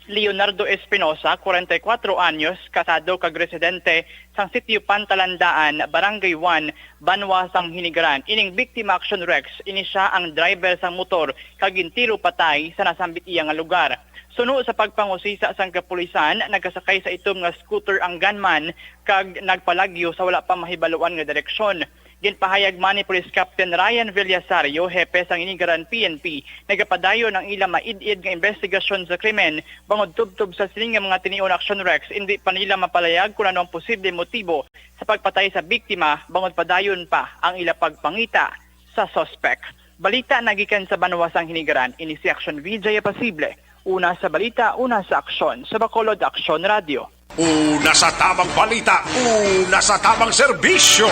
Leonardo Espinosa, 44 anyos, kasado kag residente sang sitio Pantalandaan, Barangay 1, Banwa sang Hinigaran. Ining biktima Action Rex, ini siya ang driver sang motor kag gintiro patay sa nasambit iya nga lugar. Suno sa pagpangusisa sang kapulisan, nagkasakay sa itom nga scooter ang gunman kag nagpalagyo sa wala pa mahibaluan nga direksyon. Ginpahayag man ni Police Captain Ryan Villasario, hepe sang Hinigaran PNP, nagapadayon ang ilang maid-id nga investigasyon sa krimen bangod tubtob sa sining nga mga tinion Action Rex, hindi pa nila mapalayag kung ano ang posible motibo sa pagpatay sa biktima bangod padayon pa ang ilang pagpangita sa suspect. Balita nagikan sa Banwa sang Hinigaran, ini si Action VJ Apasible. Una sa balita, una sa aksyon sa Bacolod Action Radio. Una sa tamang balita, una sa tamang serbisyo.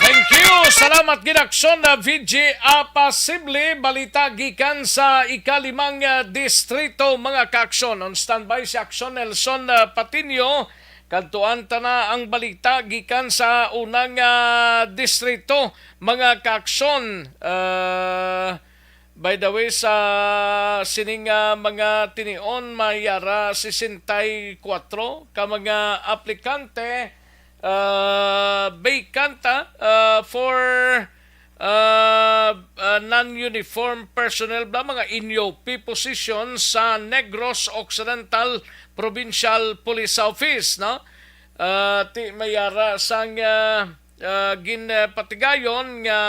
Thank you! Salamat ginaksyon na VJ Apasible. Balita gikan sa ikalimang distrito mga kaaksyon. On standby si Aksyon Nelson Patinio. Kantuan na ang balita gikan sa unang distrito mga kaaksyon. By the way, sa sining mga tinion mayara 64 ka mga aplikante vacanta for non-uniform personnel ba mga INYOP positions sa Negros Occidental Provincial Police Office, no? Ti mayara sang ginpatigayon nga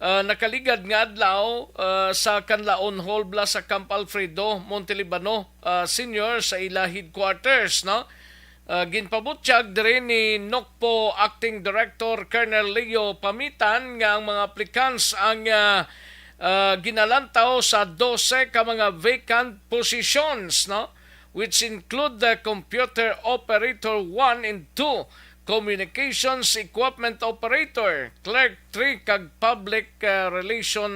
nakaligad nga adlaw sa Canlaon Hall bla sa Camp Alfredo, Montelibano Senior sa ila headquarters, no? Ginpabutyag dire ni NOCPO Acting Director Colonel Leo Pamitan nga ang mga applicants ang ginalantaw sa 12 ka mga vacant positions, no? Which include the Computer Operator 1 and 2, Communications Equipment Operator, Clerk 3 kag Public Relation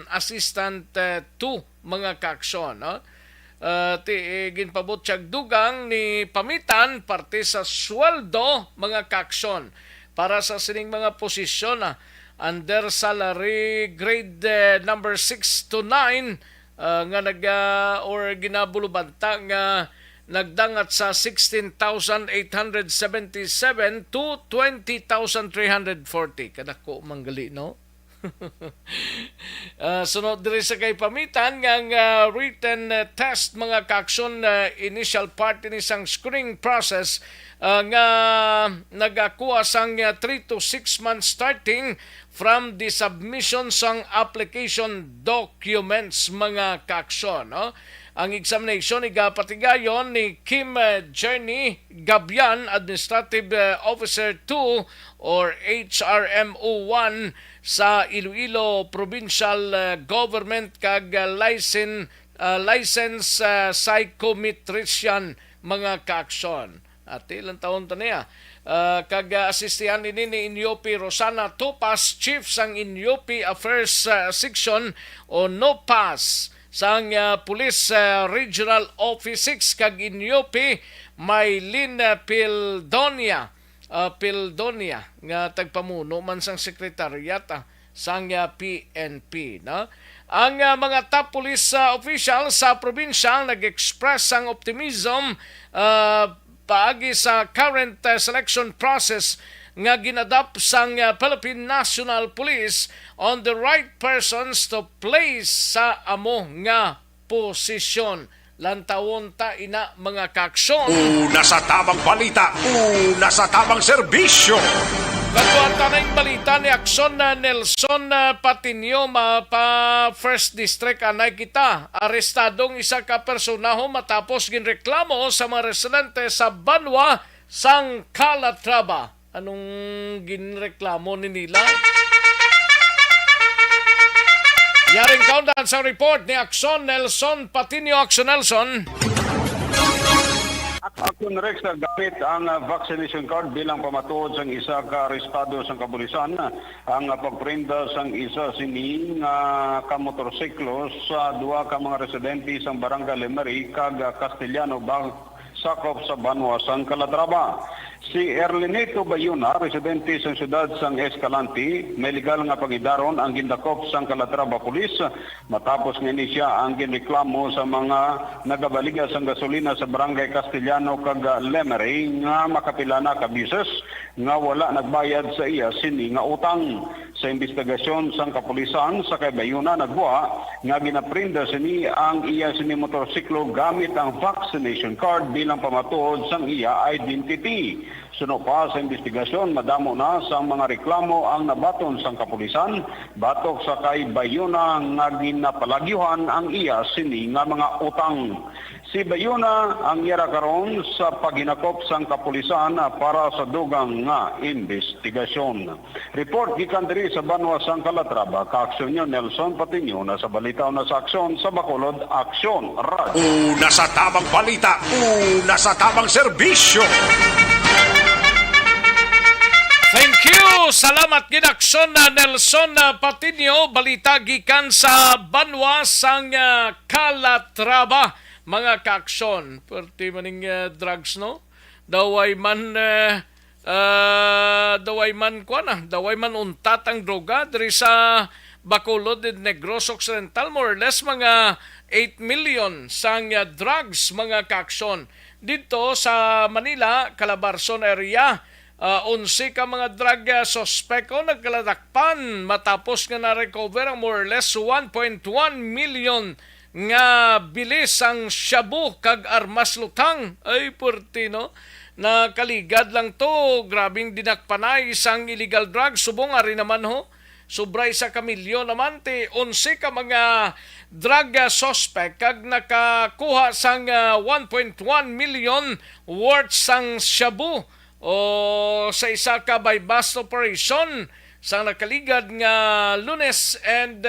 Assistant 2 mga kaaksyon, no? ginpabot siyag dugang ni pamitan parte sa sweldo mga kaaksyon para sa sining mga posisyon under salary grade number 6 to 9 nga or ginabulubanta nga nagdangat sa 16,877 to 20,340. Kadako manggali, no? Sunod diri sa kay pamitan nga written test mga kaaksyon initial part ni sang screening process nga nagakuha sang 3 to 6 months starting from the submission sang application documents mga kaaksyon, no? Ang examination igapatigayon ni Kim Jenny Gabian, Administrative Officer 2 or HRMO 1 sa Iloilo Provincial Government kag license psychometrician mga kaaksyon. At ilang taon to niya. Kag asistihan ni Inyopi Rosana Topas, Chief sang Inyopi Affairs Section o NOPAS sang Police Regional Office 6 kag Inyopi Maylin Pildonia nga tagpamuno man sang sekretariat sang PNP, no? Ang mga top police official sa probinsya nag-express ang optimism paagi sa current selection process nga ginadap sang Philippine National Police on the right persons to place sa amo nga posisyon. Lantawon ta ina mga kaaksyon. Una sa tamang balita, una sa tamang serbisyo. Katuan tanay balita ni Aksyon Nelson Patinio pa First District anay kita. Arestadong isa ka personaho matapos ginreklamo sa mga residente sa Banwa sang Calatrava. Anong ginreklamo ni nila? Yaring countdown sa report ni Aksyon Nelson Patinio. Aksyon Nelson. Aksyon Rex gamit ang vaccination card bilang pamatuod sang isa ka arestado sang kapulisan ang pagprenda sang isa sining kamotorsiklo sa duha ka mga residente sang Barangay Lemery kag Castellano sakop sa Banwa sang Calatrava. Si Erlinito Bayuna, residente sa siyudad sang Escalante, may legal nga pangidaron ang gindakop sang Calatrava Police matapos nga ni siya ang ginreklamo sa mga nagabaliga sang gasolina sa Barangay Castellano kag Lemery nga makapila na ka bises nga wala nagbayad sa iya sini nga utang. Sa investigasyon sang kapulisan sa kay Bayuna nagbuha nga ginaprinda sini ang iya sini motorsiklo gamit ang vaccination card bilang pamatuod sang iya identity. Suno pa sa investigasyon, madamo na sa mga reklamo ang nabaton sang kapulisan batok sa kay Bayuna nga ginapalagyuhan ang iya sini nga mga utang. Si Bayuna ang iyara karon sa paghinakop sang kapulisan para sa dugang nga investigasyon. Report gikan diri sa Banwa sang Calatrava, Kaaksyon nyo Nelson Patinio na sa balitaw na sa Aksyon sa Bacolod, Aksyon Radio. Una sa tamang balita, una sa tamang serbisyo. Thank you! Salamat ginaksyon na Nelson Patinio. Balita gikan sa Banwa sang Calatrava. Mga kaaksyon. Perti maning drugs, no? Daway man untat ang droga diri sa Bacolod and Negros Occidental. More or less mga 8 million sang drugs mga kaaksyon. Dito sa Manila, Calabarzon area, 11 ka mga drug suspecto nagkalatakpan matapos nga na-recover ang more or less 1.1 million nga bilis ang shabu kag armas lutang. Ay porti, no? Nakaligad lang to. Grabing dinakpanay isang illegal drug. Subong ari naman ho. Sobra isa ka milyon naman ti 11 ka mga drug suspect kag nakakuha sang 1.1 million worth sang shabu o sa isa ka by bust operation sang nakaligad nga Lunes and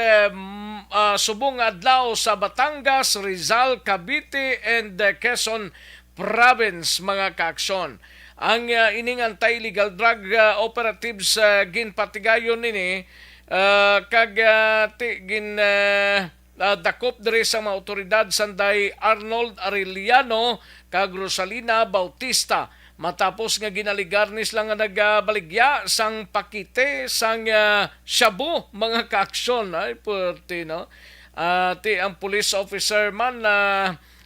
subong adlaw sa Batangas, Rizal, Cavite and Quezon Province mga kaaksyon. Ang ining anti-illegal drug operatives ginpatigayon nini kag dakop diri sa mga otoridad sanday Arnold Arellano kag Rosalina Bautista matapos nga ginaligarnis lang nga nagbaligya sang pakite sang shabu mga kaaksyon ay puwerte no. Ang police officer man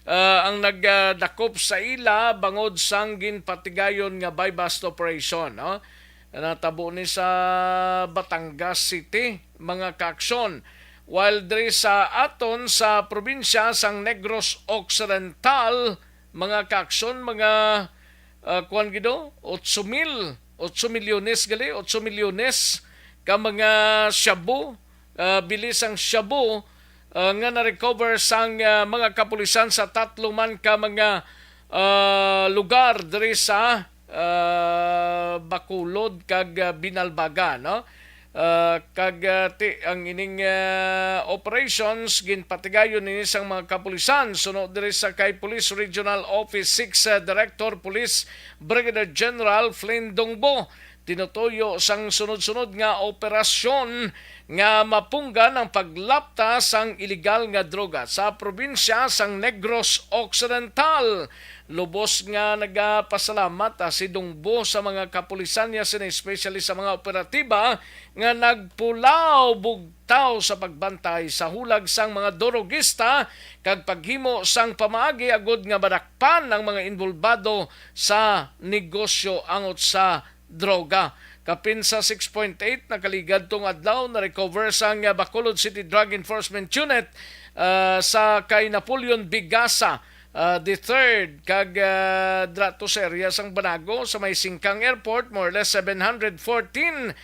ang nagdakop sa ila bangod sang ginpatigayon nga by bust operation no. Natabo ni sa Batangas City mga kaaksyon. While diri sa aton sa probinsya sang Negros Occidental mga kaaksyon mga kuan gido 8 milyones gali 8 milyones ka mga shabu bilis ang shabu nga na-recover sang mga kapulisan sa 3 man ka mga lugar diri sa Bacolod kag Binalbaga no. Ang ining operations ginpatigayon ni sang mga kapulisan sunod diri sa kay Police Regional Office 6 Director Police Brigadier General Flynn Dongbo. Tinutuyo sang sunod-sunod nga operasyon nga mapunggan ang paglapta sang ilegal nga droga sa probinsya sang Negros Occidental. Lubos nga nagapasalamat si Dongbo sa mga kapulisan niya especially sa mga operatiba nga nagpulaw bugtaw sa pagbantay sa hulag sang mga dorogista kag paghimo sang pamaagi agud nga madakpan ang mga involbado sa negosyo angot sa droga. Kapin sa 6.8 na kaligad tong adlaw na recover sang Bacolod City Drug Enforcement Unit sa kay Napoleon Bigasa the third kag drato sa area sang Banago sa may Singkang Airport more or less 714,000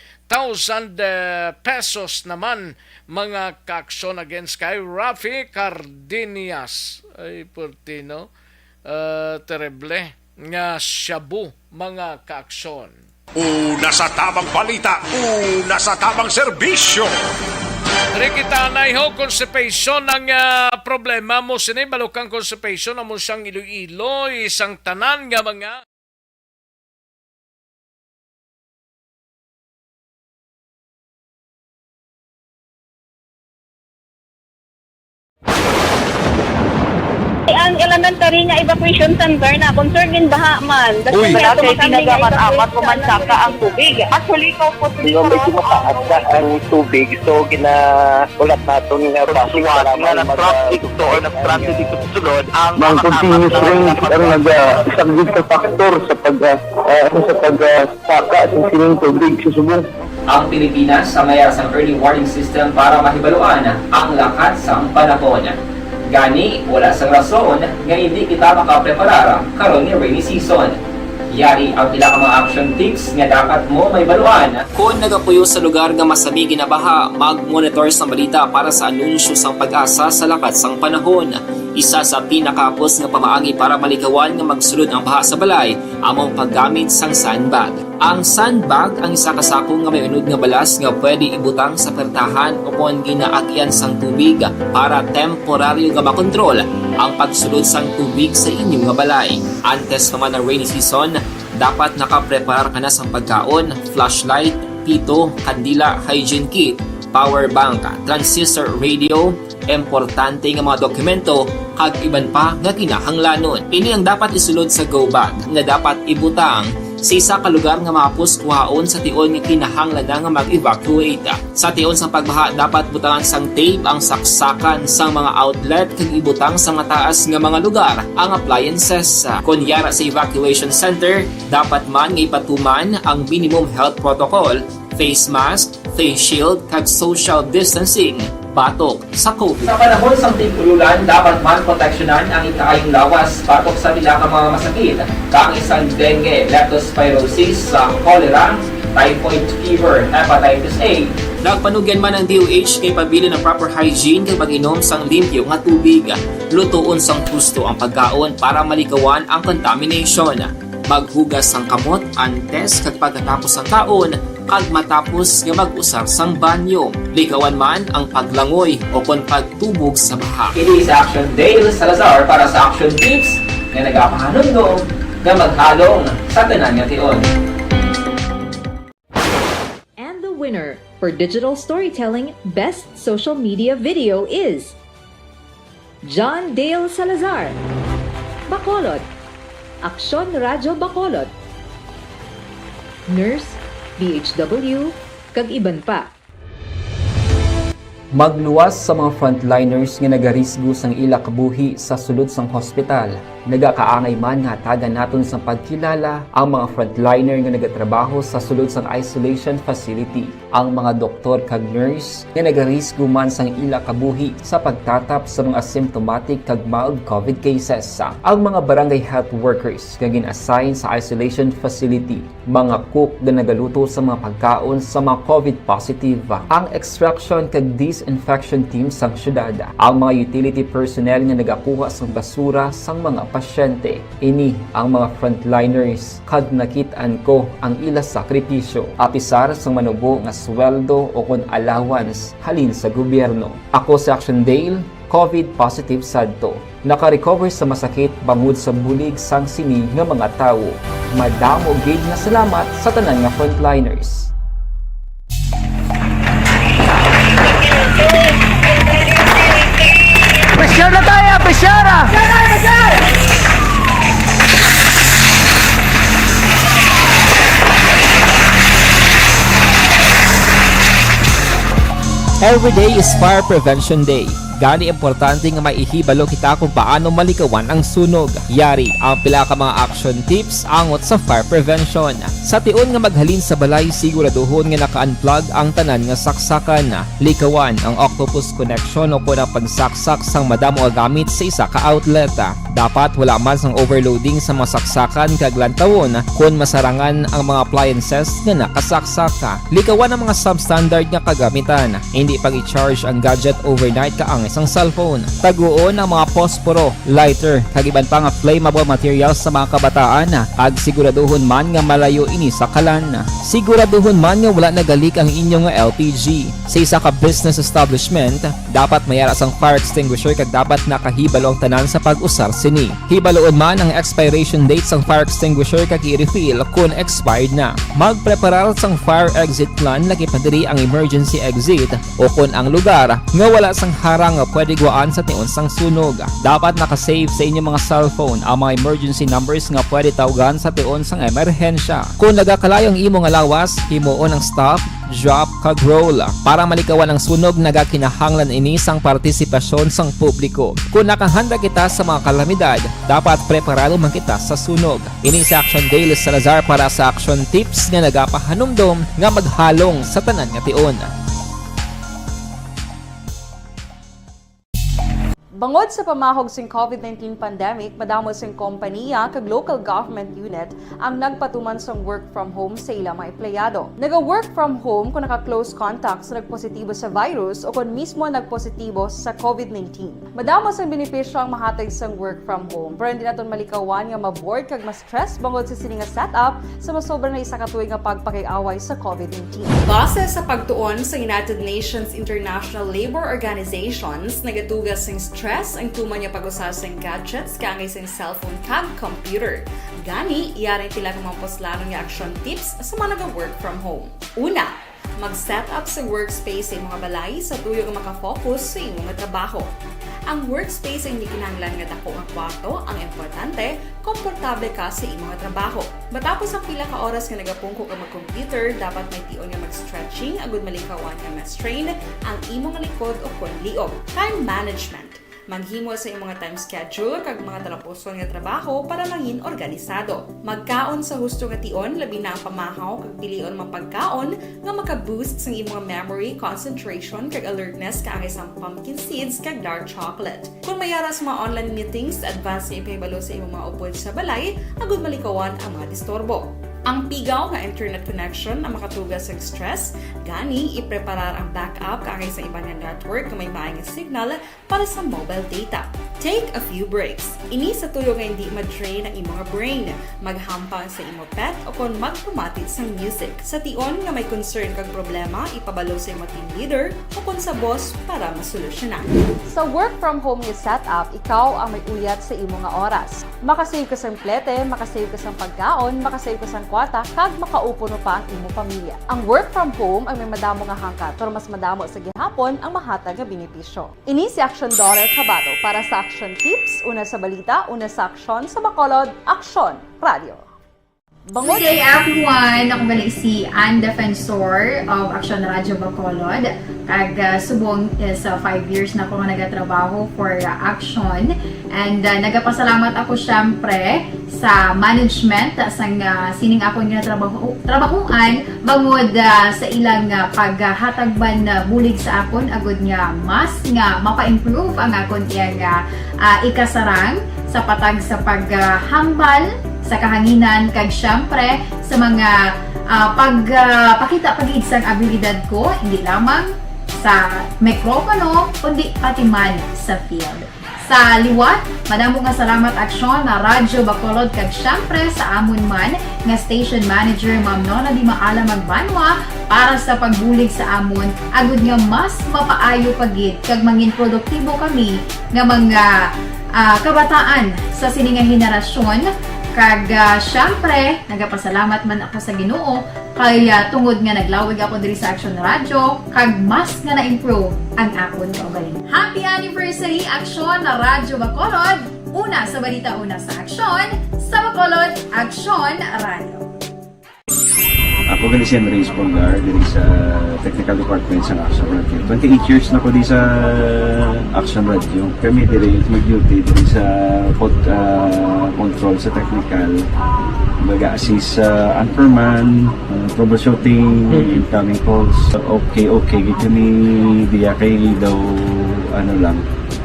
pesos naman mga kaaksyon against kay Rafi Cardenias ay Portino terrible nga shabu mga kaaksyon. Una sa tamang balita, una sa tamang serbisyo. Dari kita na constipation ang problema mo sinay balukang constipation amo siyang Iloilo isang tanan nga mga ang elementary nga evacuation center na concern din baha man. Uy, kasi tinagamat-amat pumansaka ang tubig. Actually, ko po Medyo mataas na ang tubig, so ginaulat natin nga pasiwat nga ng traffic to or nag-traffic dito sa sulod ang continuous rain ang isang good factor sa pagsaka sa sining tubig sa subong. Ang Pilipinas sa mayroon sa early warning system para mahibaluan ang lakat sa panahon. Gani, wala sang rason nga hindi kita makapreparara karon ni rainy season. Yari ang pila ka mga action tips nga dapat mo may baluan. Kung nagapuyo sa lugar nga masabi ginabaha, mag-monitor sa balita para sa anunsyo sang pag-asa sa lakat sang panahon. Isa sa pinakapos nga pamaagi para malikawan nga magsulod ang baha sa balay, among paggamit sang sandbag. Ang sandbag ang isa ka sako nga may unod nga balas nga pwede ibutang sa pertahan upon ginaagyan sang tubig para temporaryo nga makontrol ang pagsulod sang tubig sa inyong nga balay. Antes naman ng rainy season, dapat nakaprepare ka na sang pagkaon, flashlight, pito, kandila, hygiene kit, power bank, transistor radio, importante nga mga dokumento kag iban pa nga kinahanglanon. Ini ang dapat isulod sa go bag nga dapat ibutang sa isa ka lugar nga mapus kuhaon sa tion nga kinahanglan nga mag-evacuate. Sa tion sa pagbaha dapat butangan sang tape ang saksakan sa mga outlet kag ibutang sa mataas nga mga lugar ang appliances. Kunyara sa evacuation center, dapat man nga ipatuman ang minimum health protocol, face mask, face shield kag social distancing. Batok sa COVID. Sa panahon sa tig-ululan, dapat man proteksyonan ang ikaayong lawas batok sa pila ka mga masakit. Kang isang dengue, leptospirosis, cholera, typhoid fever, hepatitis A. Nagpanugyan man ang DOH kay pabili ng proper hygiene kay pag-inom sang limpyo nga tubig. Lutuon sang gusto ang pagkaon para malikawan ang contamination. Maghugas sang kamot antes kag pagkatapos ang kaon kag matapos nga mag-usar sang banyo. Likawan man ang paglangoy o kon pagtubog sa baha. Kini sa Action Dale Salazar para sa Action Tips nga nagapahanundong nga maghalong sa tanan nga tion. And the winner for digital storytelling best social media video is John Dale Salazar. Bacolod, Aksyon Radyo Bacolod. Nurse, BHW, kag iban pa. Magluwas sa mga frontliners nga nagarisgo sang ila kabuhi sa sulod sang hospital. Nagakaangay man nga tagan naton sa pagkilala ang mga frontliner nga nagatrabaho sa sulod sang isolation facility. Ang mga doktor kag nurse nga nagarisgo man sang ila kabuhi sa pagtatap sa mga asymptomatic kag mild COVID cases. Ang mga barangay health workers nga gin-assign sa isolation facility, mga cook nga nagaluto sa mga pagkaon sa mga COVID positive, ang extraction kag disinfection team sang syudad, ang mga utility personnel nga nagakuha sang basura sang mga pasyente. Ini ang mga frontliners kad nakitaan ko ang ila sakripisyo apisar sang manubo nga sweldo o kun allowance halin sa gobyerno. Ako si Action Dale, COVID positive sadto. Naka-recover sa masakit bangod sa bulig sang sini nga mga tawo. Madamo gid nga salamat sa tanan nga frontliners. Pressure na tayo! Pressure! Every day is Fire Prevention Day. Gani importante nga maihibalo kita kung paano malikawan ang sunog. Yari ang pila ka mga action tips angot sa fire prevention. Sa tion nga maghalin sa balay, siguraduhon nga naka-unplug ang tanan nga saksakan. Likawan ang octopus connection o kung ang pagsaksak sang madamo nga gamit sa isa ka outlet. Dapat wala man sang overloading sa mga saksakan kag lantawon kung masarangan ang mga appliances nga nakasaksaka. Likawan ang mga substandard nga kagamitan. Hindi pag i-charge ang gadget overnight kaang isang cellphone. Taguon ang mga posporo, lighter, kag iban pa nga flammable materials sa mga kabataan. Ag siguraduhon man nga malayo ini sa kalan. Siguraduhon man nga wala nagalik ang inyong LPG. Sa isa ka business establishment, dapat mayara sang fire extinguisher kag dapat nakahibalo ang tanan sa pag-usar sini. Hibaloon man ang expiration date sang fire extinguisher kag i-refill kung expired na. Magpreparar sang fire exit plan laki padiri ang emergency exit o kung ang lugar nga wala sang harang nga pwede guwaan sa tion sang sunog. Dapat nakasave sa inyong mga cellphone ang mga emergency numbers nga pwede tawagan sa tion sang emerhensya. Kung nagakalayo ang imong alawas, himuon ang stop, drop, kag roll. Para malikawan ang sunog, nagakinahanglan ini sang partisipasyon sang publiko. Kung nakahanda kita sa mga kalamidad, dapat preparado man kita sa sunog. Ini sa Action Dale Salazar para sa action tips nga nagapahanumdom nga maghalong sa tanan nga tion. Bangod sa pamahog sing COVID-19 pandemic, madamo sing kompanya kag local government unit ang nagpatuman sang work from home sa ilang mga empleyado. Naga-work from home kung naka-close contact sa nagpositibo sa virus o kung mismo nagpositibo sa COVID-19. Madamo sang benepisyo ang mahatag sang work from home, pero hindi naton malikawan nga ma-bored kag ma-stress bangod sa sini nga setup sa masobra na isa ka tuig nga pagpakiaway sa COVID-19. Base sa pagtuon sa United Nations International Labor Organizations, nagatugas sing stress ang tuman niya pag-usar sa gadgets kangay sa cellphone kag computer. Gani, iyaring tila ng mga poslanong nga action tips sa mga nag-work from home. Una, mag-set up sa workspace sa mga balay sa tuyo nga makafocus sa imong trabaho. Ang workspace ay hindi kinahanglan nga dako nga kwarto, ang importante, komportable ka sa imong trabaho. Matapos ang pila ka oras nga nagapungko ka mag-computer, dapat may tion nga mag-stretching agud malikawan nga ma-strain ang imong likod o kon liog. Time management. Maghimo sa imong time schedule kag mga talapuson nga trabaho para maging organisado. Magkaon sa husto nga tion, labi na ang pamahaw kag pilion mga pagkaon nga maka-boost sa imong memory, concentration kag alertness kaangay sang pumpkin seeds kag dark chocolate. Kung mayara sa mga online meetings, advance nga ipahibalo sa imong mga upod sa balay, agud malikawan ang mga disturbo. Ang pigaw nga internet connection ang makatugas sa stress, gani ipreparar ang backup kaangay sa ibang nga network nga may maayong signal para sa mobile data. Take a few breaks. Ini sa tulong nga hindi ma-drain ang imong brain, maghampang sa imo pet o kon magpamatit sa music. Sa tion nga may concern kag problema, ipabalo sa imo team leader o kon sa boss para masolusyonan. Sa work from home nga setup, ikaw ang may uyat sa imo nga oras. Makasave ka sa plete, makasave ka sa pagkaon, makasave ka sa kwata, kag makaupo no pa ang imo pamilya. Ang work from home ay may madamo nga hangkat, pero mas madamo sa gihapon ang mahatag nga benepisyo. Ini si Action Daughter Kabato para sa Action Tips, una sa balita, una sa aksyon sa Bacolod, Aksyon Radio. Good day everyone! Ako balik si Ann Defensor of Action Radio Bacolod. Kag subong is 5 years na ako nga nagatrabaho for Action. And nagapasalamat ako syempre sa management sang sining ako nga trabahuan bangod sa ilang paghatagban bulig sa akon agud nga mas nga mapa-improve ang akon nga ikasarang sa patag sa paghambal sa kahanginan kag syempre sa mga pagpakita pagid sang abilidad ko hindi lamang sa mikropono kundi pati man sa field. Sa liwat, madamo nga salamat Aksyon na Radyo Bacolod kag syempre sa amon man nga station manager Ma'am Nona Di Maala Magbanwa para sa pagbulig sa amon agud nga mas mapaayo pagid kag mangin produktibo kami nga mga kabataan sa siningang henerasyon. Kag syempre, nagapasalamat man ako sa Ginoo kay tungod nga naglawig ako diri sa Action Radio kag mas nga na-improve ang akon kaugalingon. Happy anniversary Action na Radyo Bacolod! Una sa balita, una sa aksyon sa Bacolod, Action Radio. Ako gali si Andres Polgar diri sa Technical Department sa Action Radio. 28 years na ko di sa Action Radio. Kami diri mag-duty diri sa control sa technical. Mag-assist sa anchorman, troubleshooting, incoming calls. Okay, kami diya kay daw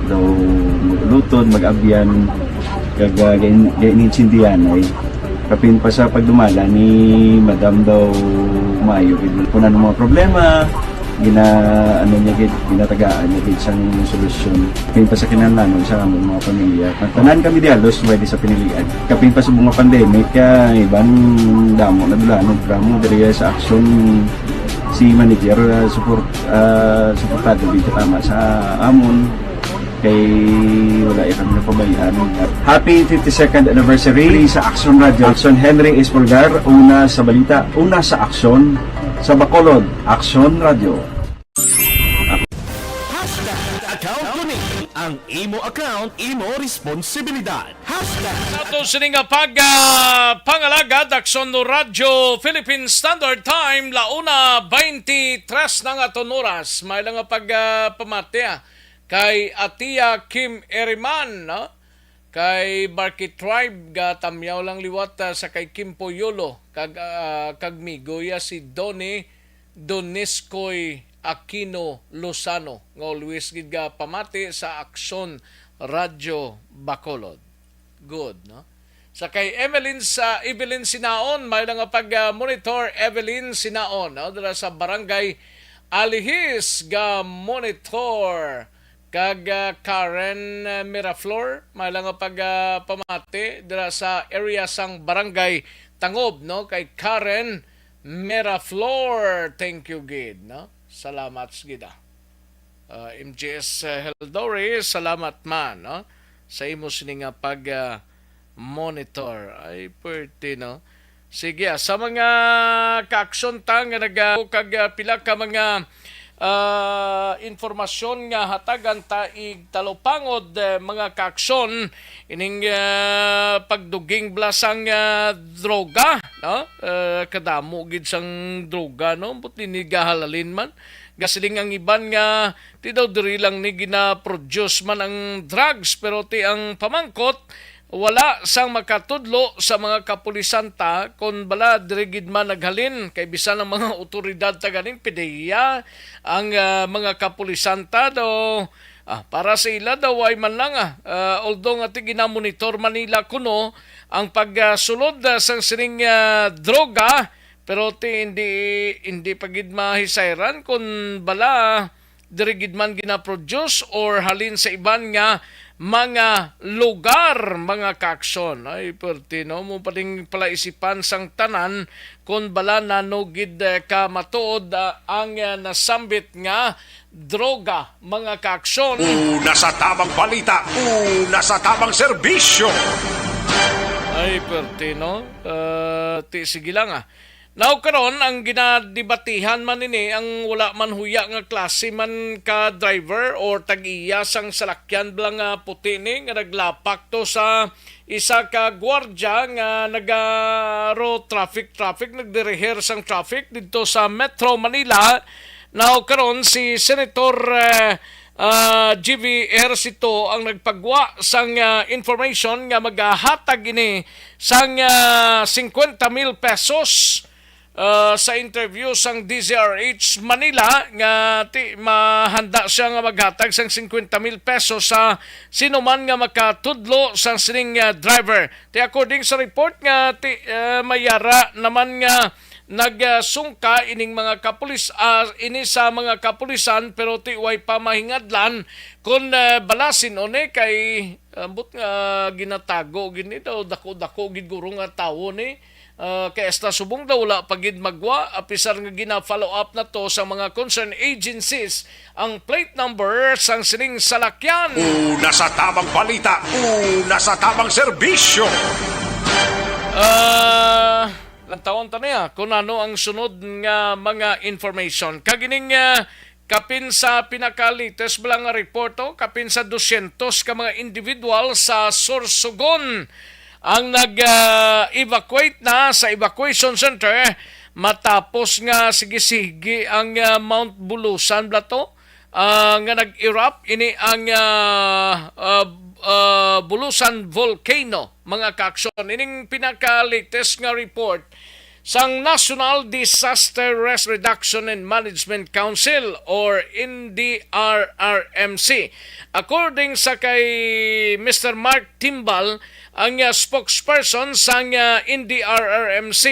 daw maglutod, mag-abyan, ganinsindihan ay kapin pa sa pagdumala ni Madam daw Mayo kuna ng mga problema ginatagaan niya isang solusyon kapin pa sa kinahanglan sa among mga pamilya tanan kami dialos pwede sa pinilian kapin pa sa mga pandemic kaya ibang damo na dulanog dramo diri sa action si manager suportado dito tama sa amon kay wala kami napabayaan. Happy 52nd anniversary sa Action Radio. Action Henry Espolgar, una sa balita, una sa aksyon sa Bacolod, Action Radio. Ang imo account, imo responsibilidad. Ato sining pangalagad Aksyon no Radyo Philippine Standard Time launa 23 ng aton oras. May lang pagpamati kay Atia Kim Eriman, no? Kay Barkit Tribe ga tamyaw lang liwat sa kay Kim Poyolo kag migoya si Doniscoy Aquino Lozano nga always gid ga pamati sa Aksyon Radio Bacolod. Good, no? Sa kay Evelyn Sinaon, may lang pag-monitor Evelyn Sinaon, no? Dala sa barangay Alihis ga monitor kag Karen Miraflor, may lang pamati dira sa area sang barangay Tangob, no? Kay Karen Miraflor, thank you gid, no? Salamat gida. MJS Heldori, salamat man, no? Sa imo sining pag-monitor. Ay, pwede, no? Sige, sa mga ka-aksyon tang kag pila ka mga informasyon nga hatagan taig talopangod mga kaaksyon ining pagduging blasang droga, no? Kadamo gid sang droga, no? Buti ni gahalalin man gasiling ang iban nga ti daw diri lang ni gina-produce man ang drugs pero ti ang pamangkot wala sang makatudlo sa mga kapulisan ta kung bala dirigid man naghalin kay bisan ang mga otoridad ta ganing pideya ang mga kapulisan ta daw para sa ila daw ay man lang although nga ti ginamonitor Manila kuno ang pagsulod sang sining droga pero ti hindi pagid mahisayran kung bala dirigid man gina-produce or halin sa iban nga mga lugar, mga kaaksyon. Ay, pertino mo paling palaisipan sang tanan kung bala nanugid ka matuod ang nasambit nga droga, mga kaaksyon. Una sa tamang balita, una sa tamang serbisyo. Ay, pertino. Sige lang Now karon ang ginadibatihan man nini ang wala man huya nga klase man ka driver or tag-iya sang salakyan blang puti ni nga naglapak to sa isa ka gwardiya nga nagaro traffic nagdireher sang traffic dito sa Metro Manila. Now karon si Senator GV Ejercito ang nagpagwa sang information nga maghahatag ini sang 50,000 pesos sa interview sang DZRH Manila nga mahanda siya nga maghatag sang 50,000 pesos sa sino man nga makatudlo sang sining driver. According sa report nga mayara naman nga nagsungka ining mga kapulis ini sa mga kapulisan pero way pa mahingadlan kung balasin one kay ambot nga ginatago gini daw dako gid guro nga tawo ni kay esta subong daw wala pagid magwa apisar nga gina-follow up na to sa mga concerned agencies ang plate number sang sining salakyan. Una sa tamang balita, una sa tamang serbisyo. Lantaon ta niya kung ano ang sunod nga mga information. Kagining kapin sa pinakalites bilang report kapin sa 200 ka mga individual sa Sorsogon ang nag-evacuate na sa evacuation center matapos nga sige-sige ang Mount Bulusan Blato nga nag-erupt ini ang Bulusan Volcano, mga kaaksyon. Ining pinaka-latest nga report sang National Disaster Risk Reduction and Management Council or NDRRMC. According sa kay Mr. Mark Timbal, ang spokesperson sang NDRRMC,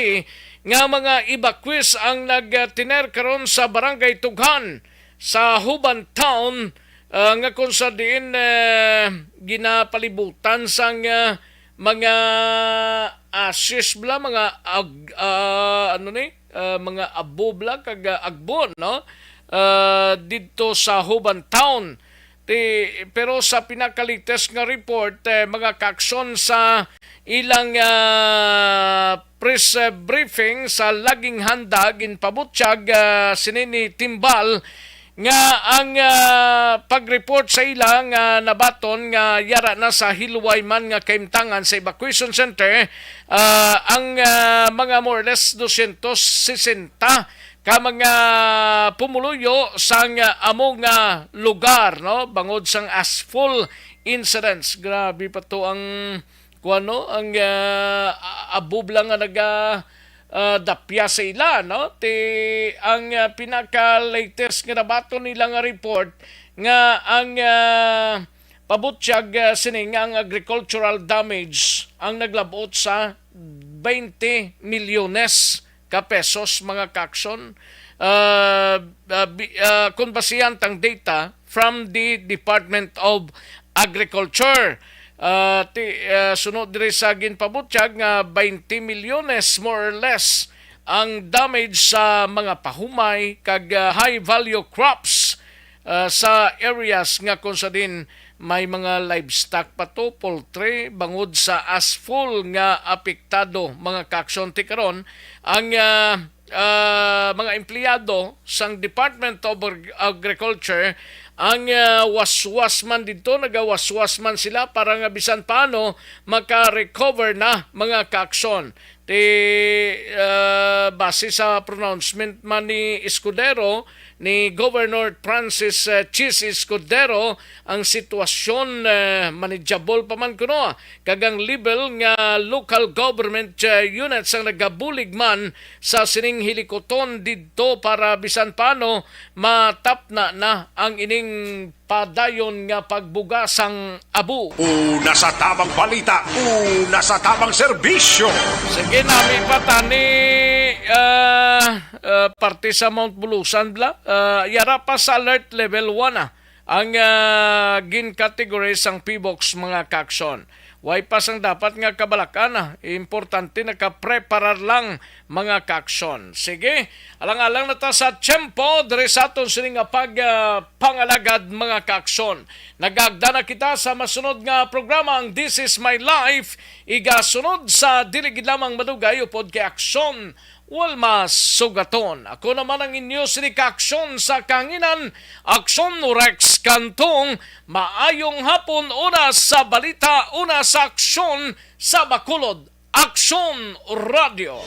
nga mga evacuees ang nagtiner karon sa Barangay Tughan sa Huban Town nga kung sa diin ginapalibutan sang mga ashes bla mga mga abo bla kag agbon dito sa Huban Town. Pero sa pinakalites nga report mga kaaksyon sa ilang press briefing sa laging handa ginpabutyag sinini Timbal nga ang pag-report sa ilang nabaton nga yara na sa Hilway man nga kaimtangan sa evacuation center ang mga more or less 260 ka mga pumuluyo sang among lugar bangod sang asphalt incidents. Grabe pa to ang ang abub lang nga dapya sa ila ang pinaka-latest nga nabato nila nga report nga ang pabutyag sining ang agricultural damage ang naglabot sa 20 milyones ka pesos, mga kaaksyon. Kung basihan tang data from the Department of Agriculture. Sunod diri sa ginpabutyag nga 20 milyones more or less ang damage sa mga pahumay kag high value crops sa areas nga kung sa din may mga livestock pa to, poultry, bangod sa asphalt nga apektado, mga kaaksyon. Karon ang mga empleyado sang Department of Agriculture ang waswas man dito, nagawaswas man sila para nga bisan paano maka-recover na, mga kaaksyon. Base sa pronouncement man ni Escudero, ni Governor Francis Chis Escudero, ang sitwasyon manageable pa man kuno. Kagang level nga local government units ang nagabulig man sa sining hilikoton dito para bisan paano matapna na ang ining padayon nga pagbugasang abo. Una sa tamang balita, una sa tamang serbisyo. Sige namin patani parte sa Mount Bulusan bla. Yara pa sa alert level 1 ang gin-categorize ang PBOX mga kaaksyon. Way pa sang dapat nga kabalakan. Importante na kapreparar lang mga kaaksyon. Sige, alang-alang na ta sa tiyempo diri sa aton sini nga pangalagad mga kaaksyon. Nagagda na kita sa masunod nga programa ang This Is My Life. Igasunod sa diligid lamang madugay upod kay aksyon Walma Sugaton. Ako naman ang inyo sini kaaksyon sa kanginan, Aksyon Rex Kantong. Maayong hapon, una sa balita, una sa aksyon sa Bacolod. Aksyon Radio.